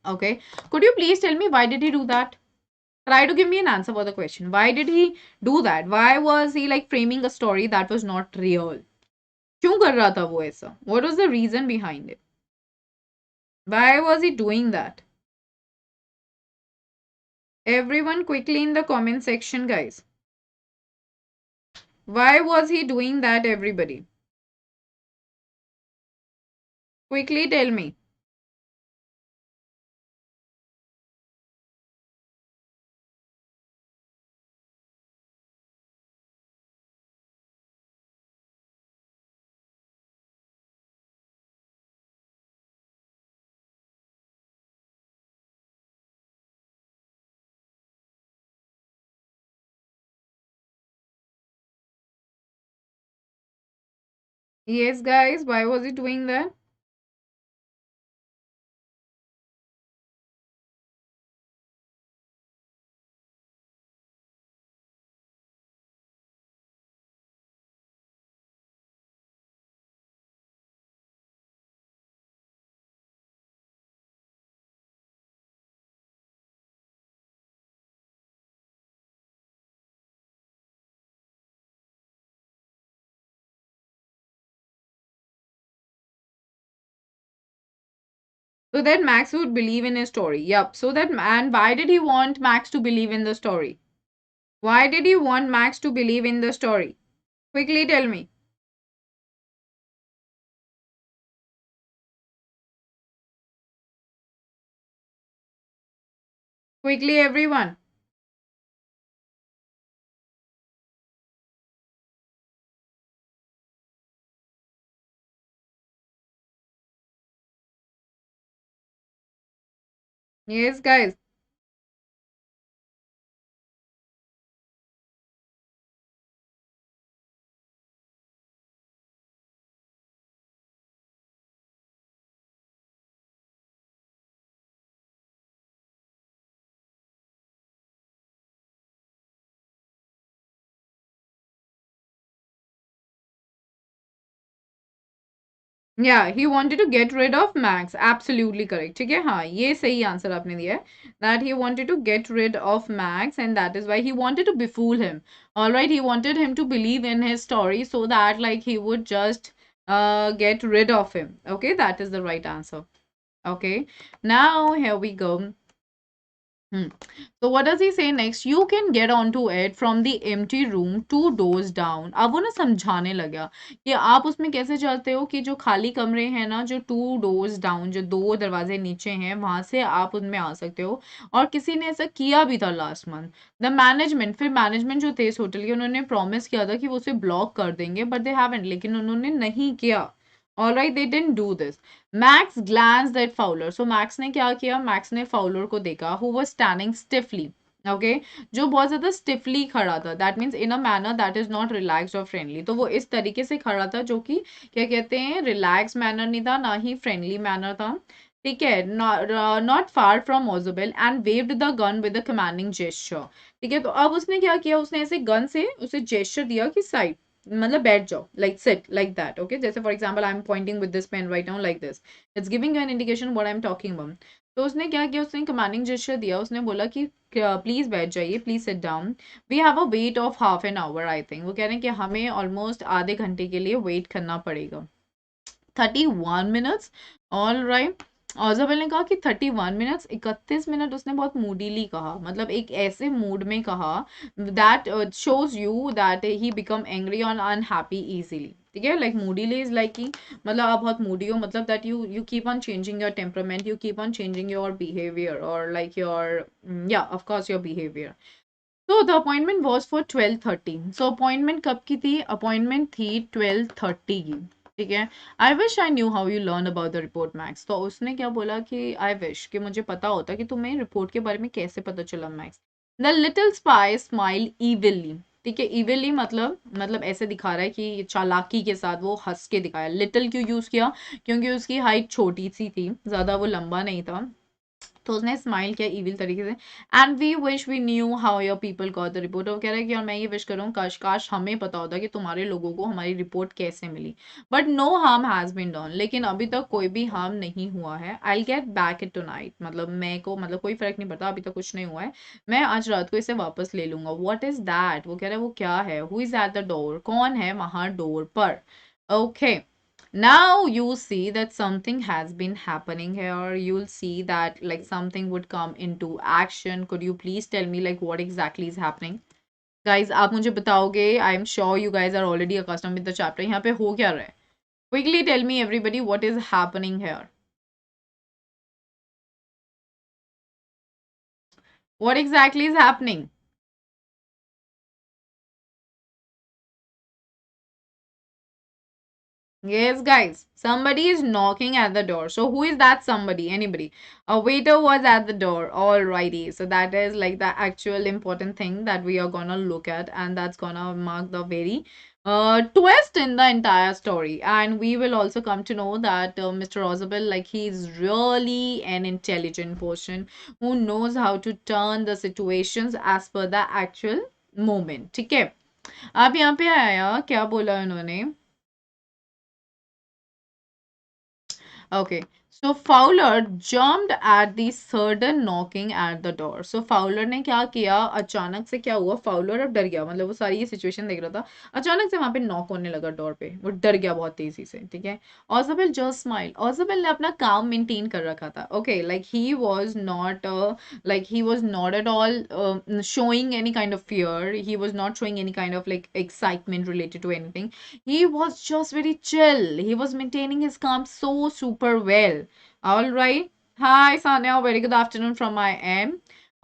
Okay, could you please tell me why did he do that? Try to give me an answer for the question. Why did he do that? Why was he like framing a story that was not real? क्यों कर रहा था वो ऐसा? What was the reason behind it? Why was he doing that? Everyone quickly in the comment section, guys. Why was he doing that, everybody? Quickly tell me. Yes, guys, why was he doing that? So that Max would believe in his story. Yep. So that, and why did he want Max to believe in the story? Why did he want Max to believe in the story? Quickly tell me. Quickly, everyone. Yes, guys. Yeah, he wanted to get rid of Max. Absolutely correct. ठीक है, हाँ, ये सही answer आपने दिया है. That he wanted to get rid of Max, and that is why he wanted to befool him. All right, he wanted him to believe in his story so that like he would just get rid of him. Okay, that is the right answer. Okay, now here we go. Hmm. So what does he say next? You can get onto it from the empty room 2 doors down. अब वो ना समझाने लगा कि आप उसमें कैसे चलते हो कि जो खाली कमरे हैं ना, जो 2 doors डाउन, जो 2 दरवाजे नीचे हैं, वहां से आप उनमें आ सकते हो। और किसी ने ऐसा किया भी था लास्ट मंथ। द मैनेजमेंट, फिर मैनेजमेंट जो थे इस होटल के, उन्होंने प्रॉमिस किया था कि वो उसे ब्लॉक कर देंगे, बट दे हैवंट, लेकिन उन्होंने नहीं किया। All right, they didn't do this. Max glanced at Fowler. So Max ने क्या किया? Max ने Fowler को देखा, who was standing stiffly. Okay, जो बहुत ज्यादा stiffly खड़ा था. That means in a manner that is not relaxed or friendly. तो वो इस तरीके से खड़ा था जो कि क्या कहते हैं, relaxed manner नहीं था, ना ही friendly manner था. ठीक है, not far from Ozabel and waved the gun with a commanding gesture. ठीक है, तो अब उसने क्या किया? उसने ऐसे गन से उसे gesture दिया कि साइड, मतलब बैठ जाओ, like sit like that. Okay, जैसे for example I am pointing with this pen right now like this, it's giving you an indication what I am talking about. तो उसने क्या किया? उसने कमांडिंग जेस्चर दिया, उसने बोला कि प्लीज बैठ जाइए, please sit down, we have a wait of half an hour. I think वो कह रहे हैं कि हमें ऑलमोस्ट आधे घंटे के लिए वेट करना पड़ेगा। 31 minutes, ऑल राइट। औज़ाबेल ने कहा कि 31 मिनट्स, 31 मिनट। उसने बहुत मूडीली कहा, मतलब एक ऐसे मूड में कहा that shows you that he become angry और अनहैप्पी इजीली। ठीक है, लाइक मूडीली इज लाइक कि मतलब आप बहुत मूडी हो, मतलब that you keep on changing your temperament, you keep on changing your behaviour और लाइक योर, या ऑफ कोर्स योर बिहेवियर। तो the appointment was for 12:30। So appointment कब की थी? अपॉइंटमेंट थी 12:30 की। ठीक है, I wish I knew how you learn about the report max. तो उसने क्या बोला कि आई विश कि मुझे पता होता कि तुम्हें रिपोर्ट के बारे में कैसे पता चला Max. The little spy smile evilly. ठीक है, इविली मतलब ऐसे दिखा रहा है कि चालाकी के साथ वो हंस के दिखाया। लिटिल क्यों यूज किया? क्योंकि उसकी हाइट छोटी सी थी, ज्यादा वो लंबा नहीं था। तो उसने स्माइल किया इविल तरीके से। And we wish we knew how your people got the report. वो कह रहा है कि और मैं ये विश कर रहा हूँ, काश काश हमें पता होता कि तुम्हारे लोगों को हमारी रिपोर्ट कैसे मिली। But no harm has been done, लेकिन अभी तक कोई भी हार्म नहीं हुआ है। I get back it tonight, मतलब मैं को मतलब कोई फर्क नहीं पड़ता, अभी तक कुछ नहीं हुआ है, मैं आज रात को इसे वापस ले लूंगा। What is that? वो कह रहा है वो क्या है? Who is at the door? कौन है वहां डोर पर? Okay, now you see that something has been happening here. You'll see that like something would come into action. Could you please tell me like what exactly is happening? Guys, आप मुझे बताओगे? I'm sure you guys are already accustomed with the chapter. यहाँ पे हो क्या रहा है? Quickly tell me everybody what is happening here. What exactly is happening? Yes, guys. Somebody is knocking at the door. So who is that somebody? Anybody? A waiter was at the door. Alrighty. So that is like the actual important thing that we are gonna look at, and that's gonna mark the very twist in the entire story. And we will also come to know that Mr. Rosabelle, like he's really an intelligent person who knows how to turn the situations as per the actual moment. ठीक है? अब यहाँ पे आया क्या बोला उन्होंने? Okay, so Fowler jumped at the sudden knocking at the door. So Fowler ने क्या किया? अचानक से क्या हुआ? Fowler अब डर गया, मतलब वो सारी ये सिचुएशन देख रहा था, अचानक से वहां पे नॉक होने लगा डोर पे, वो डर गया बहुत तेजी से। ठीक है, ऑज़ाबेल जस्ट स्माइल। ऑज़ाबेल ने अपना काम मेंटेन कर रखा था। Okay, like he was not at all showing any kind of fear. He was not showing any kind of like excitement related to anything. He was just very chill. He was maintaining his calm so super well. All right. Hi, Sanya. Very good afternoon from my end.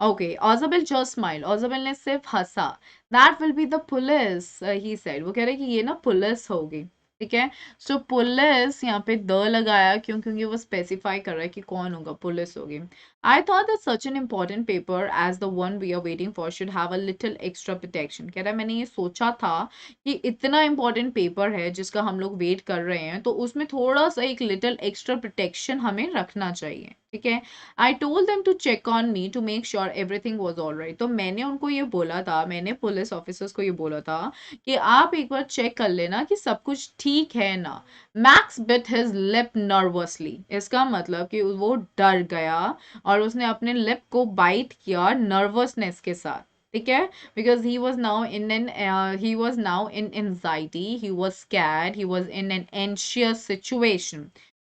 Okay. Ozabel just smiled. Ozabel ने सिर्फ हंसा. That will be the police, he said. वो कह रहे कि ये ना police होगी। ठीक है, सो पुलिस यहाँ पे द लगाया क्यों? क्योंकि वो स्पेसिफाई कर रहा है कि कौन होगा, पुलिस होगी। I thought that such an important paper as the one we are waiting for should have a little extra protection. कह रहा है मैंने ये सोचा था कि इतना इंपॉर्टेंट पेपर है जिसका हम लोग वेट कर रहे हैं, तो उसमें थोड़ा सा एक लिटिल एक्स्ट्रा प्रोटेक्शन हमें रखना चाहिए। ठीक है, I told them to check on me to make sure everything was all right. तो मैंने उनको ये बोला था, मैंने पुलिस ऑफिसर्स को ये बोला था कि आप एक बार चेक कर लेना कि सब कुछ ठीक है ना। Max bit his lip nervously. इसका मतलब कि वो डर गया और उसने अपने लिप को बाइट किया नर्वसनेस के साथ। ठीक है, because he was now in anxiety, he was scared, he was in an anxious situation.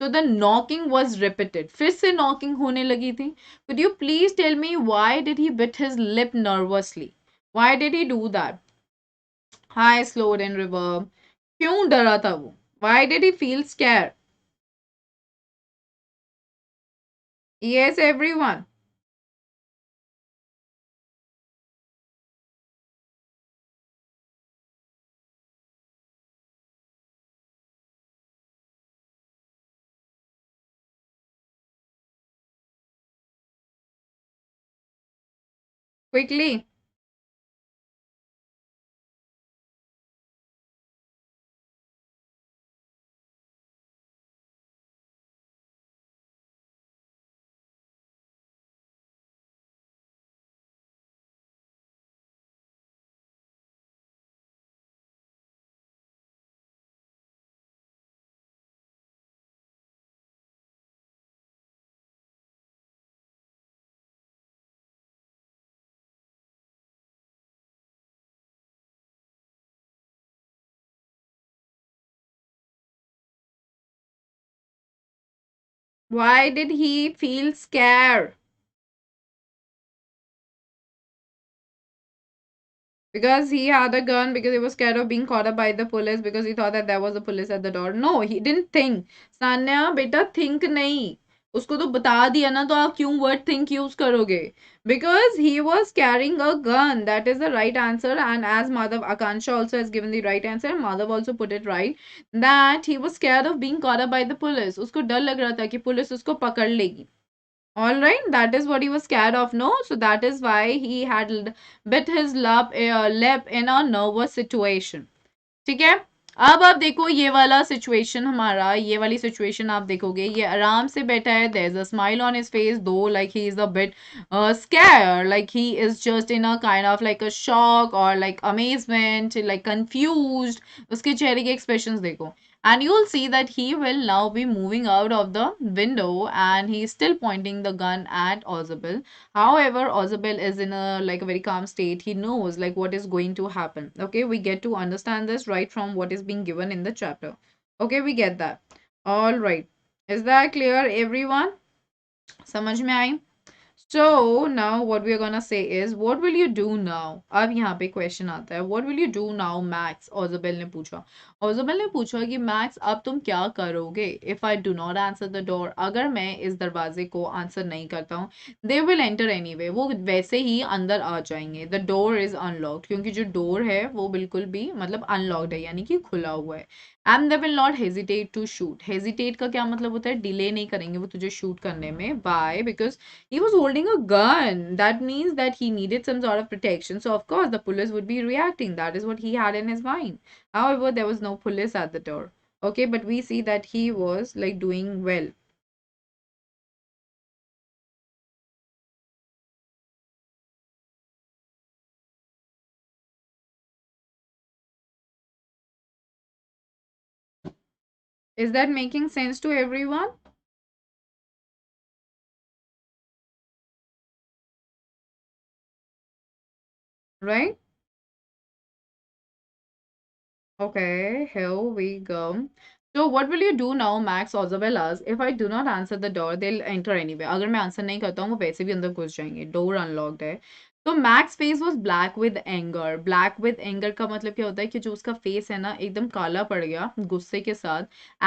So the knocking was repeated, फिर से knocking होने लगी थी. Could you please tell me why did he bit his lip nervously? Why did he do that? High, slowed and reverb. क्यों डरा था वो? Why did he feel scared? Yes, everyone. Quickly. Why did he feel scared? Because he had a gun, because he was scared of being caught up by the police, because he thought that there was a police at the door. No, he didn't think. Sanya, beta, think नहीं. उसको तो बता दिया ना, तो आप क्यों word think use करोगे? Because he was carrying a gun. That is the right answer. And as Madhav, Akansha also has given the right answer. Madhav also put it right. That he was scared of being caught up by the police. उसको डर लग रहा था कि police उसको पकड़ लेगी. All right, that is what he was scared of, no? So that is why he had bit his lip in a nervous situation. ठीक है, अब आप देखो ये वाला सिचुएशन, हमारा ये वाली सिचुएशन आप देखोगे, ये आराम से बैठा है, there is a smile on his face, though like he is a bit scared, like he is just in a kind of like a shock or like amazement, like confused. उसके चेहरे के expressions देखो, and you'll see that he will now be moving out of the window and he is still pointing the gun at Ozabel. However, Ozabel is in a like a very calm state. He knows like what is going to happen. Okay, we get to understand this right from what is being given in the chapter. Okay, we get that. All right. Is that clear, everyone? समझ में आई? So now what we are gonna say is, what will you do now? अब यहाँ पे question आता है, what will you do now, Max? Ozabel ने पूछा. Ozabel ने पूछा कि Max अब तुम क्या करोगे? If I do not answer the door, अगर मैं इस दरवाजे को answer नहीं करता हूँ, they will enter anyway. वो वैसे ही अंदर आ जाएंगे. The door is unlocked, क्योंकि जो door है वो बिल्कुल भी मतलब unlocked है, यानी कि खुला हुआ है. And they will not hesitate to shoot. Hesitate का क्या मतलब होता है? Delay नहीं करेंगे वो तुझे shoot करने में. Why? Because he was holding a gun. That means that he needed some sort of protection. So, of course, the police would be reacting. That is what he had in his mind. However, there was no police at the door. Okay, but we see that he was like doing well. Is that making sense to everyone? Right? Okay, here we go. So what will you do now, Max or Zabelas? If I do not answer the door, they'll enter anyway. अगर मैं answer नहीं करता हूँ वो वैसे भी अंदर घुस जाएंगे. Door unlocked है. तो Max face was black with anger. Black with anger का मतलब क्या होता है कि जो उसका face है ना एकदम काला पड़ गया गुस्से के साथ.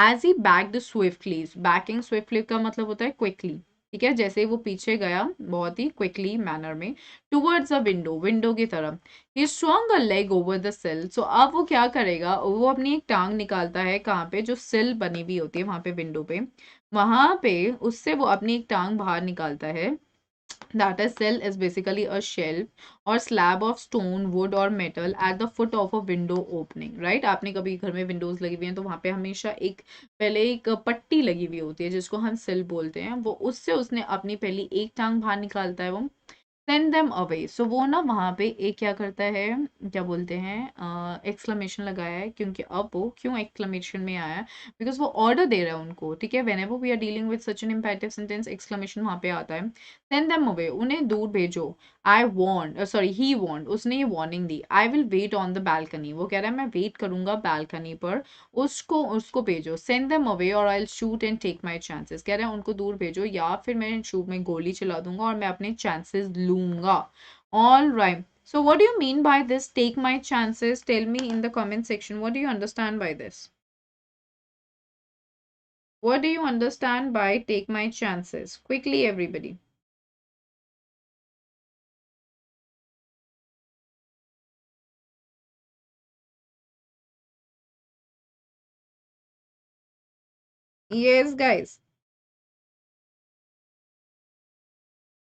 As he backed swiftly. Backing swiftly का मतलब होता है quickly. ठीक है, जैसे ही वो पीछे गया बहुत ही क्विकली मैनर में टूवर्ड्स अ विंडो की तरफ. ही swung a leg over the sill. So अब वो क्या करेगा, वो अपनी एक टांग निकालता है, कहाँ पे, जो सिल बनी हुई होती है वहां पे विंडो पे, वहां पे उससे वो अपनी एक टांग बाहर निकालता है. That is, cell is basically a shelf or slab of stone, wood or metal at the foot of a window opening, right? आपने कभी घर में विंडोज लगी हुई हैं तो वहां पे हमेशा एक पहले एक पट्टी लगी हुई होती है जिसको हम सिल बोलते हैं. वो उससे उसने अपनी पहली एक टांग बाहर निकालता है वो. Send them away. सो वो ना वहाँ पे एक क्या करता है, क्या बोलते हैं, एक्सक्लेमेशन लगाया है, क्योंकि अब वो क्यों एक्सक्लेमेशन में आया है, बिकॉज वो ऑर्डर दे रहा है उनको. ठीक है, whenever we are dealing with such an imperative sentence exclamation वहाँ पे आता है. सेंड देम अवे, उन्हें दूर भेजो. I warned, sorry, he warned, उसने ये warning the. I will wait on the balcony. वो कह रहा है मैं wait करूंगा balcony पर. उसको उसको भेजो. Send them away or I'll shoot and take my chances. कह रहा है उनको दूर भेजो या फिर मैं shoot में गोली चला दूंगा और मैं अपने chances लूंगा. All right. So what do you mean by this? Take my chances. Tell me in the comment section. What do you understand by this? What do you understand by take my chances? Quickly, everybody. Yes, guys.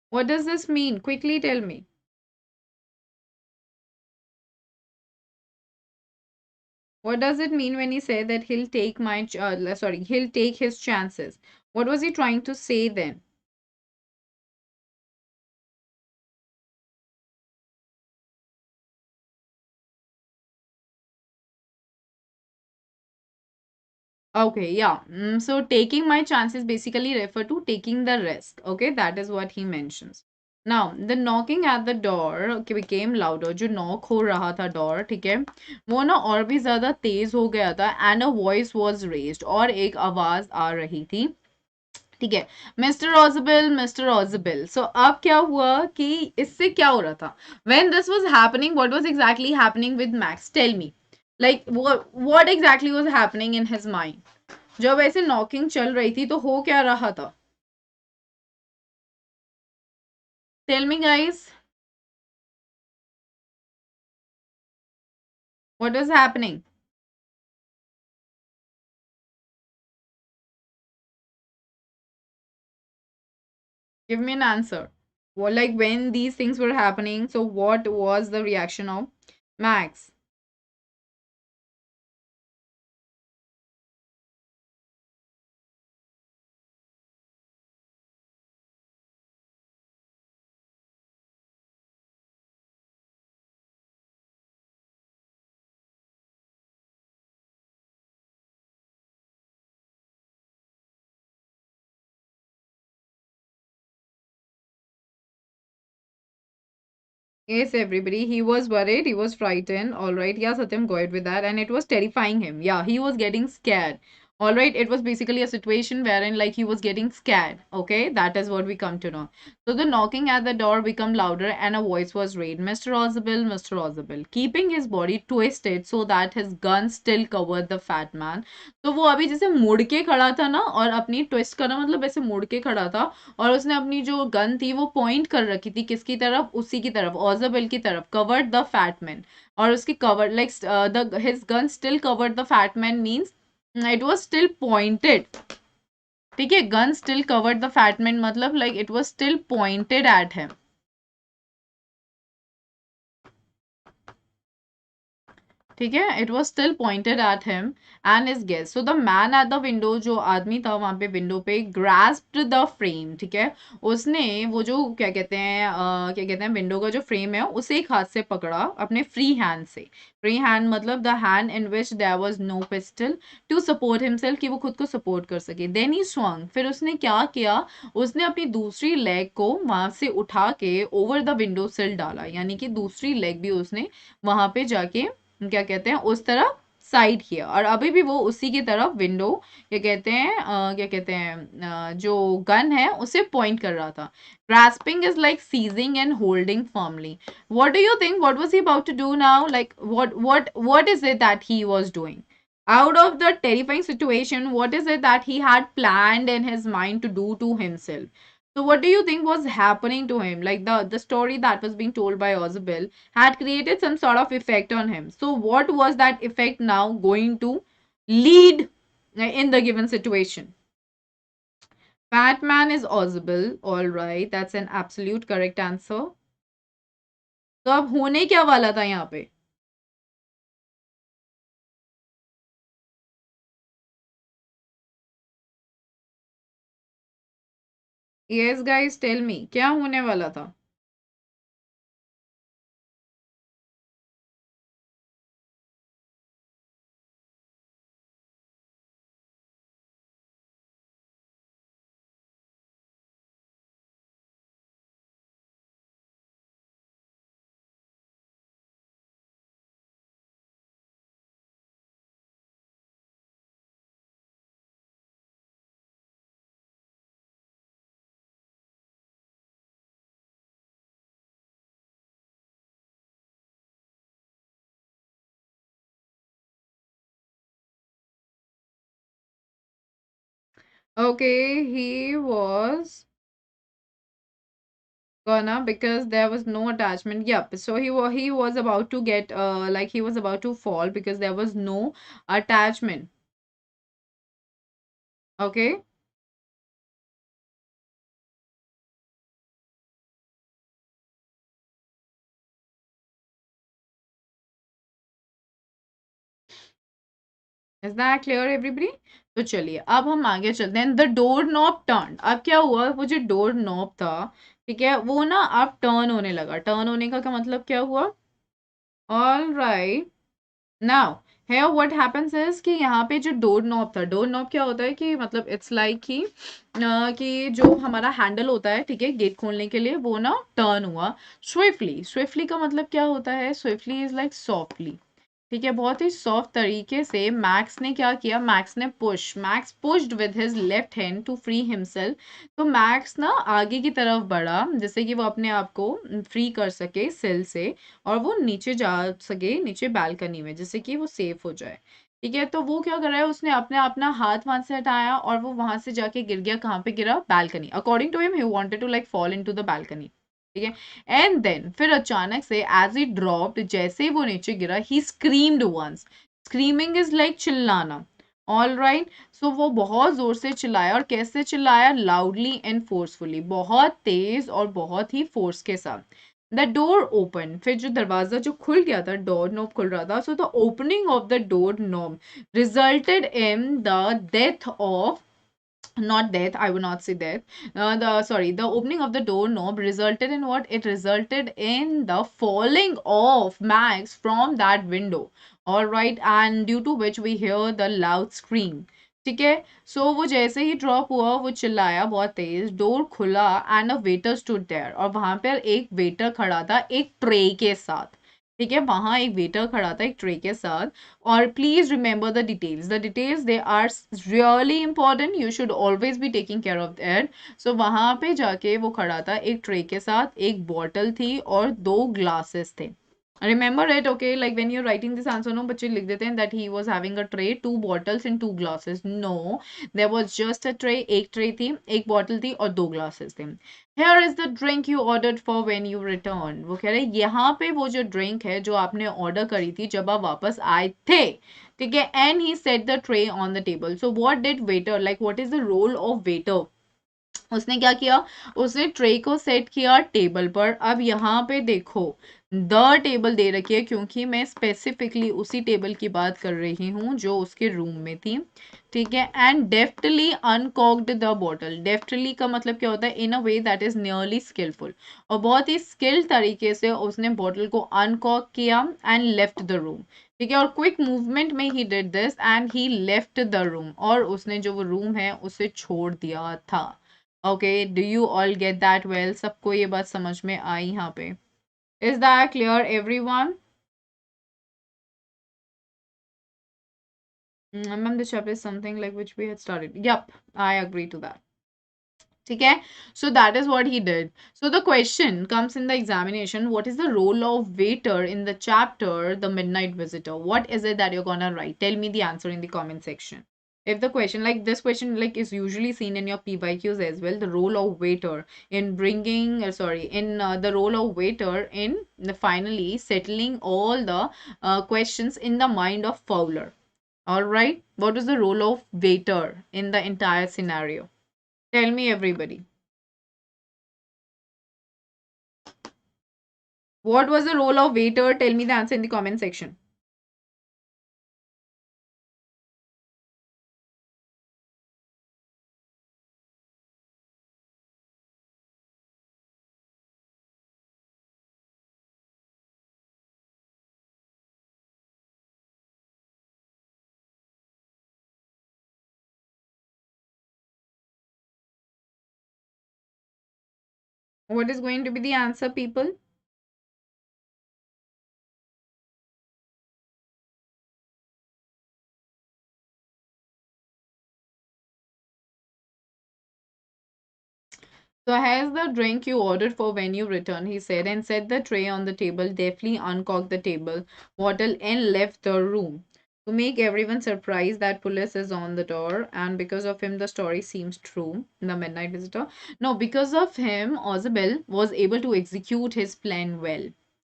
What does this mean? Quickly tell me. What does it mean when he said that he'll take sorry, he'll take his chances? What was he trying to say then? Okay, yeah. So taking my chances basically refer to taking the risk. Okay, that is what he mentions. Now, the knocking at the door okay, became louder. जो knock हो रहा था door, ठीक है, वो ना और भी ज़्यादा तेज हो गया था and a voice was raised और एक आवाज़ आ रही थी. ठीक है, मिस्टर ऑजिबल. सो अब क्या हुआ कि इससे क्या हो रहा था when this was happening? What was exactly happening with Max? Tell me, like what exactly was happening in his mind जब ऐसे नॉकिंग चल रही थी? तो हो क्या रहा था? Tell me guys, what is happening? Give me an answer. Well, like when these things were happening, so what was the reaction of Max? Yes, everybody. He was worried. He was frightened. All right. Yeah, Satyam, go ahead with that. And it was terrifying him. Yeah, he was getting scared. All right. It was basically a situation wherein, like, he was getting scared. Okay. That is what we come to know. So the knocking at the door became louder and a voice was raised. Mr. Ozabil, Mr. Ozabil, keeping his body twisted so that his gun still covered the fat man. तो वो अभी जैसे मुड़ के खड़ा था ना और अपनी ट्विस्ट करना मतलब ऐसे मुड़ के खड़ा था और उसने अपनी जो गन थी वो पॉइंट कर रखी थी किसकी तरफ? उसी की तरफ, ऑजबिल की तरफ. Covered the fat man. और उसकी cover like the his gun still covered the fat man means it was still pointed. ठीक है, gun still covered the fat man मतलब like it was still pointed at him. ठीक है, it was still pointed at him and his guest. So the man at the window, जो आदमी था वहां पे विंडो पे, ग्रास्प्ड द फ्रेम. ठीक है, उसने वो जो क्या कहते हैं विंडो का जो फ्रेम है उसे एक हाथ से पकड़ा अपने फ्री हैंड से. फ्री हैंड मतलब the hand in which there was no pistol to support himself, कि वो खुद को सपोर्ट कर सके. Then he swung. फिर उसने क्या किया? उसने अपनी दूसरी लेग को वहां से उठा के ओवर द विंडो सिल डाला, यानी कि दूसरी लेग भी उसने वहां पे जाके क्या कहते हैं उस तरफ साइड किया और अभी भी वो उसी की तरफ विंडो जो गन है उसे पॉइंट कर रहा था. grasping is like seizing and holding firmly. What do you think? What was he about to do now? Like what is it that he was doing out of the terrifying situation? What is it that he had planned in his mind to do to himself? So what do you think was happening to him? Like the story that was being told by Ozabel had created some sort of effect on him. So what was that effect now going to lead in the given situation? Fat man is Ozabel. All right, that's an absolute correct answer. तो अब होने क्या वाला था यहाँ पे? Yes, guys, tell me. क्या होने वाला था? Okay, he was gonna because there was no attachment. Yep. So he was about to get like he was about to fall because there was no attachment. Okay. Is that clear everybody? तो चलिए अब हम आगे चलते हैं. The door knob turn. अब क्या हुआ, वो जो डोर नॉब था, ठीक है, वो ना अब टर्न होने लगा. टर्न होने का क्या मतलब क्या हुआ? All right. Now here what happens is कि यहाँ पे जो डोर नॉब था, डोर नॉब क्या होता है कि मतलब इट्स लाइक कि जो हमारा हैंडल होता है, ठीक है, गेट खोलने के लिए, वो ना टर्न हुआ स्विफ्टली. स्विफ्टली का मतलब क्या होता है? Swiftly is like softly. ठीक है, बहुत ही सॉफ्ट तरीके से मैक्स ने क्या किया, Max pushed with his left hand to free himself. तो मैक्स ना आगे की तरफ बढ़ा जिससे कि वो अपने आप को फ्री कर सके सेल से, और वो नीचे जा सके, नीचे बालकनी में, जिससे कि वो सेफ हो जाए. ठीक है, तो वो क्या कर रहा है, उसने अपने अपना हाथ वहां से हटाया और वो वहां से जाके गिर गया. कहाँ पे गिरा? Balcony. According to him he wanted to like fall into the balcony. ठीक है. एंड देन फिर अचानक से एज ही ड्रॉप्ड, जैसे ही वो नीचे गिरा, he screamed once. Screaming is like चिल्लाना. All right. सो वो बहुत जोर से चिल्लाया. और कैसे चिल्लाया? लाउडली एंड फोर्सफुली, बहुत तेज और बहुत ही फोर्स के साथ. The door open. फिर जो दरवाजा जो खुल गया था, डोर नॉब खुल रहा था, so the opening of the door knob resulted in the death of, not death, I would not say death. The opening of the doorknob resulted in what? It resulted in the falling of Max from that window. All right, and due to which we hear the loud scream. ठीक है. सो वो जैसे ही drop हुआ, वो चिल्लाया बहुत तेज, door खुला and a waiter stood there. और वहां पर एक वेटर खड़ा था एक ट्रे के साथ. ठीक है, वहां एक वेटर खड़ा था एक ट्रे के साथ. or please remember the details they are really important, you should always be taking care of that. so वहां पे जाके वो खड़ा था एक ट्रे के साथ, एक बॉटल थी और दो ग्लासेस थे. Remember it, okay? Like when you're writing this answer, no, बच्चे लिख देते हैं that he was having a tray, two bottles and two glasses. No, there was just a tray. एक tray थी, एक bottle थी और दो glasses थे. Here is the drink you ordered for when you returned. वो कह रहे यहाँ पे वो जो drink है जो आपने order करी थी जब आप वापस आए थे. ठीक है. And he set the tray on the table. So what did waiter, like what is the role of waiter? उसने क्या किया, उसने ट्रे को सेट किया टेबल पर. अब यहाँ पे देखो द टेबल दे रखी है क्योंकि मैं स्पेसिफिकली उसी टेबल की बात कर रही हूँ जो उसके रूम में थी. ठीक है. And deftly uncorked the bottle. Deftly का मतलब क्या होता है? In a way that is nearly skillful. और बहुत ही स्किल्ड तरीके से उसने बॉटल को अनकॉक किया एंड लेफ्ट द रूम. ठीक है. और क्विक मूवमेंट में he did this and he left the room. और उसने जो वो रूम है उसे छोड़ दिया था. Okay, do you all get that well? सबको ये बात समझ में आई यहाँ पे? Is that clear everyone? Ma'am, this chapter is something like which we had started. Yep, I agree to that. ठीक है. So that is what he did. So the question comes in the examination, what is the role of waiter in the chapter The Midnight Visitor? What is it that you're gonna write? Tell me the answer in the comment section. If the question, like this question, like is usually seen in your PYQs as well, the role of waiter in bringing, in the role of waiter in the finally settling all the questions in the mind of Fowler. All right, what is the role of waiter in the entire scenario? Tell me, everybody. What was the role of waiter? Tell me the answer in the comment section. What is going to be the answer, people? So has the drink you ordered for when you return, he said, and set the tray on the table, deftly uncorked the table bottle and left the room. to make everyone surprised that police is on the door, and because of him the story seems true. The midnight visitor. No, because of him Ozabel was able to execute his plan well.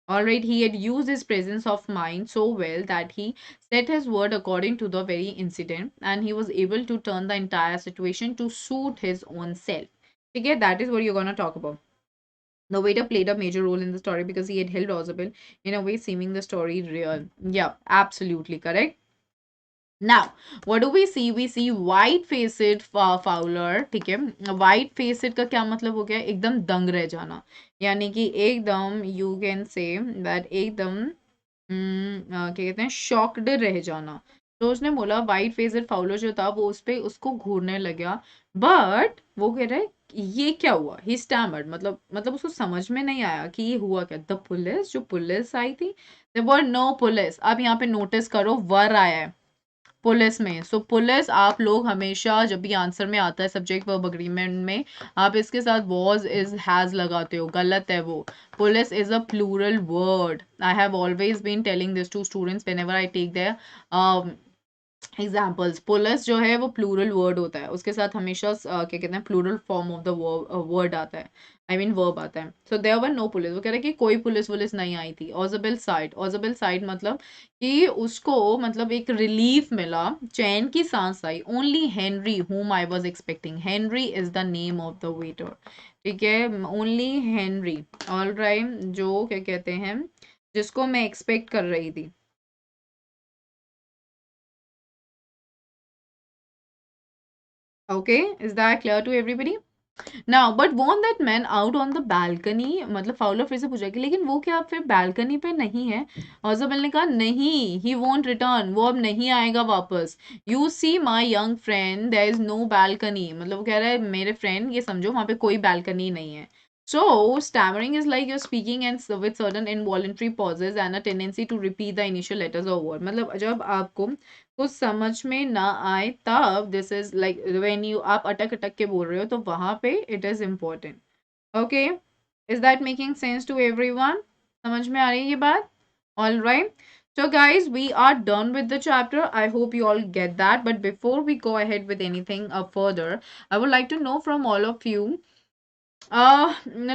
All right, he had used his presence of mind so well that he set his word according to the very incident, and he was able to turn the entire situation to suit his own self. Okay, that is what you're gonna talk about. The waiter played a major role in the story because he had helped Ozabel in a way seeming the story real. Yeah, absolutely correct. Now, what do we see? We see white faced Fowler, ठीक है. White facet का क्या मतलब हो गया? एकदम दंग रह जाना, यानी कि एकदम यू कैन से दैट एकदम क्या कहते हैं, शॉक्ड रह जाना. तो उसने बोला वाइट फेसेड फाउलर जो था वो उस पे उसको घूरने लगा, बट वो कह रहा है ये क्या हुआ. ही स्टैमर्ड, मतलब उसको समझ में नहीं आया कि ये हुआ क्या. द पुलिस, जो पुलिस आई थी, देयर वर नो पुलिस. अब यहाँ पे नोटिस करो वर आया है पुलिस में. सो पुलिस आप लोग हमेशा जब भी आंसर में आता है सब्जेक्ट वर्ब अग्रीमेंट में, आप इसके साथ वॉज इज हैज लगाते हो, गलत है वो. Police is a plural word. I have always been telling this to students whenever I take their examples. Police जो है वो प्लूरल वर्ड होता है, उसके साथ हमेशा क्या कहते हैं, plural form of the word आता है, आई मीन वर्ब आता है. So there were no police. वो कह रहे हैं कि कोई पुलिस वुलिस नहीं आई थी. ऑजबल साइड, ऑजबल साइड मतलब कि उसको मतलब एक रिलीफ मिला, चैन की सांस आई. Only Henry whom I was expecting. Henry is the name of the waiter, ठीक है. ओनली हेनरी, ऑल राइट, जो क्या कहते हैं, जिसको मैं एक्सपेक्ट कर रही थी. Okay, is that clear to everybody? Now, but won't that man out on the balcony? मतलब फाउलर फिर से पूछा कि लेकिन वो क्या फिर balcony पे नहीं है? ऑज़ाबेल ने कहा नहीं, he won't return. वो अब नहीं आएगा वापस. You see my young friend, there is no balcony. मतलब वो कह रहा है मेरे friend, ये समझो वहाँ पे कोई balcony नहीं है. So, stammering is like you're speaking and with certain involuntary pauses and a tendency to repeat the initial letters of word. मतलब जब आपको कुछ समझ में ना आए तब this is like when you आप अटक अटक के बोल रहे हो तो वहां पे it is important. Okay, is that making sense to everyone? समझ में आ रही है ये बात? All right. So guys, we are done with the chapter. I hope you all get that. But before we go ahead with anything further, I would like to know from all of you,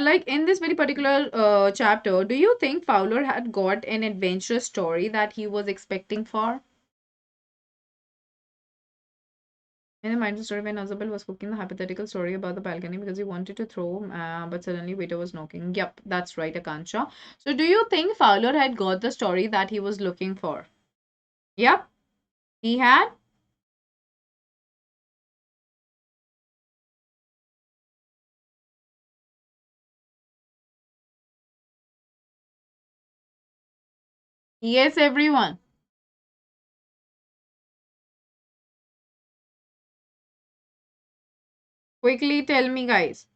like in this very particular chapter, do you think Fowler had got an adventurous story that he was expecting for? In the mindful story, when Azabel was cooking the hypothetical story about the balcony because he wanted to throw, but suddenly waiter was knocking. Yep, that's right, Akansha. So, do you think Fowler had got the story that he was looking for? Yep, he had. Yes, everyone. Quickly tell me, guys.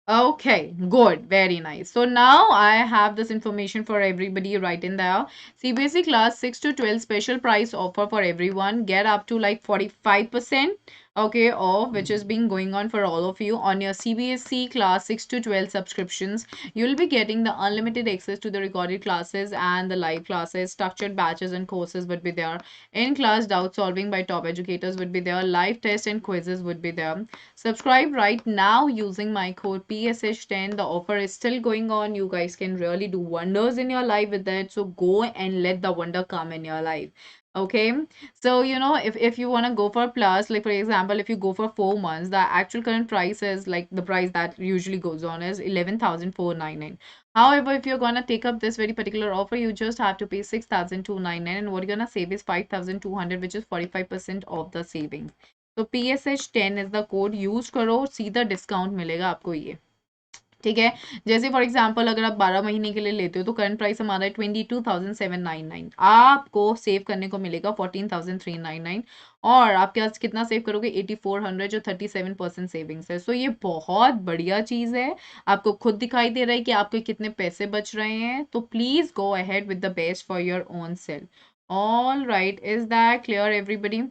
Okay, good. Very nice. So now I have this information for everybody right in there. CBSE class 6 to 12 special price offer for everyone. Get up to like 45%, okay, off, which is being going on for all of you on your CBSE class 6 to 12 subscriptions. You'll be getting the unlimited access to the recorded classes and the live classes. Structured batches and courses would be there. In-class doubt solving by top educators would be there. Live tests and quizzes would be there. Subscribe right now using my code PSH10. The offer is still going on. You guys can really do wonders in your life with that. So go and let the wonder come in your life. Okay. So, you know, if you want to go for plus, like for example, if you go for 4 months, the actual current price is like the price that usually goes on is 11,499. However, if you're gonna take up this very particular offer, you just have to pay 6,299, and what you're gonna save is 5,200, which is 45% of the savings. तो PSH10 is the code use करो, सीधा discount मिलेगा आपको ये. ठीक है. जैसे for example अगर आप 12 महीने के लिए लेते हो तो करंट प्राइस हमारा है 22,799. आपको सेव करने को मिलेगा 14,399, और आप क्या कितना सेव करोगे 8,400, जो 37% सेविंग्स है. सो ये बहुत बढ़िया चीज है. आपको खुद दिखाई दे रहा है कि आपके कितने पैसे बच रहे हैं. तो please go ahead with the best for your own self. All right, is that clear everybody?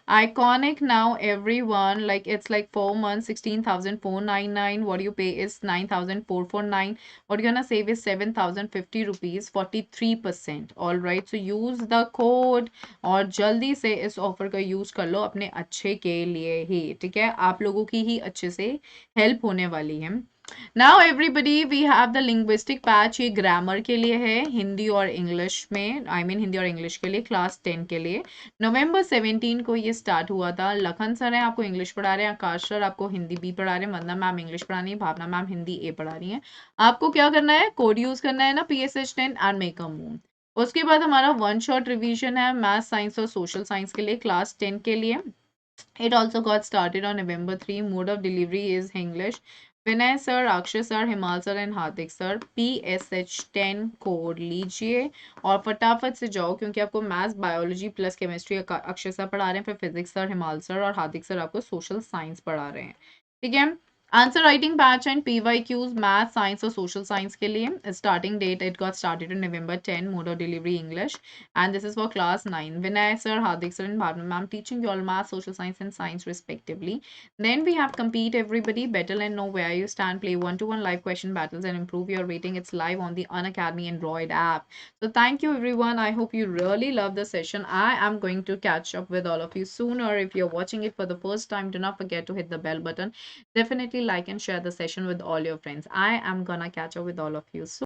Iconic now, everyone. Like it's like 4 months, 16,499. What you pay is 9,449. What you're gonna save is 7,050 rupees, 43%. All right. So use the code और जल्दी से इस offer का use कर लो अपने अच्छे के लिए ही, ठीक है? आप लोगों की ही अच्छे से हेल्प होने वाली है। Now everybody we have the linguistic patch, ये ग्रामर के लिए है, हिंदी और इंग्लिश में, हिंदी और इंग्लिश के लिए, क्लास 10 के लिए। नवंबर 17 को ये स्टार्ट हुआ था। लखन सर हैं आपको इंग्लिश पढ़ा रहे हैं, आकाश सर आपको हिंदी बी पढ़ा रहे हैं, वंदना मैम इंग्लिश पढ़ा रही है, भावना मैम हिंदी ए पढ़ा रही हैं। आपको क्या करना है, कोड यूज करना है ना, PSH10 and make a move. उसके बाद हमारा वन शॉट रिवीजन है मैथ साइंस और सोशल साइंस के लिए, क्लास 10 के लिए। It also got started on November 3. Mode of delivery is English. Vinay sir, Akshay sir, Himal sir and Hardik sir, PSH10 code लीजिए और फटाफट से जाओ, क्योंकि आपको maths biology plus chemistry Akshay sir पढ़ा रहे हैं, फिर फिजिक्स सर हिमाल सर और हार्दिक सर आपको सोशल साइंस पढ़ा रहे हैं, ठीक है? Answer writing batch and PYQs math science और सोशल साइंस के लिए। Starting date it got started in November 10. Mode of delivery English, and this is for class 9. Vinay sir, Hardik sir and Bhavna ma'am teaching you all math, social science and science respectively. Then we have compete everybody, battle and know where you stand, play one-to-one live question battles and improve your rating. It's live on the Unacademy Android app. So thank you everyone. I hope you really love the session. I am going to catch up with all of you sooner. If you're watching it for the first time, do not forget to hit the bell button. Definitely like and share the session with all your friends. I am gonna catch up with all of you soon.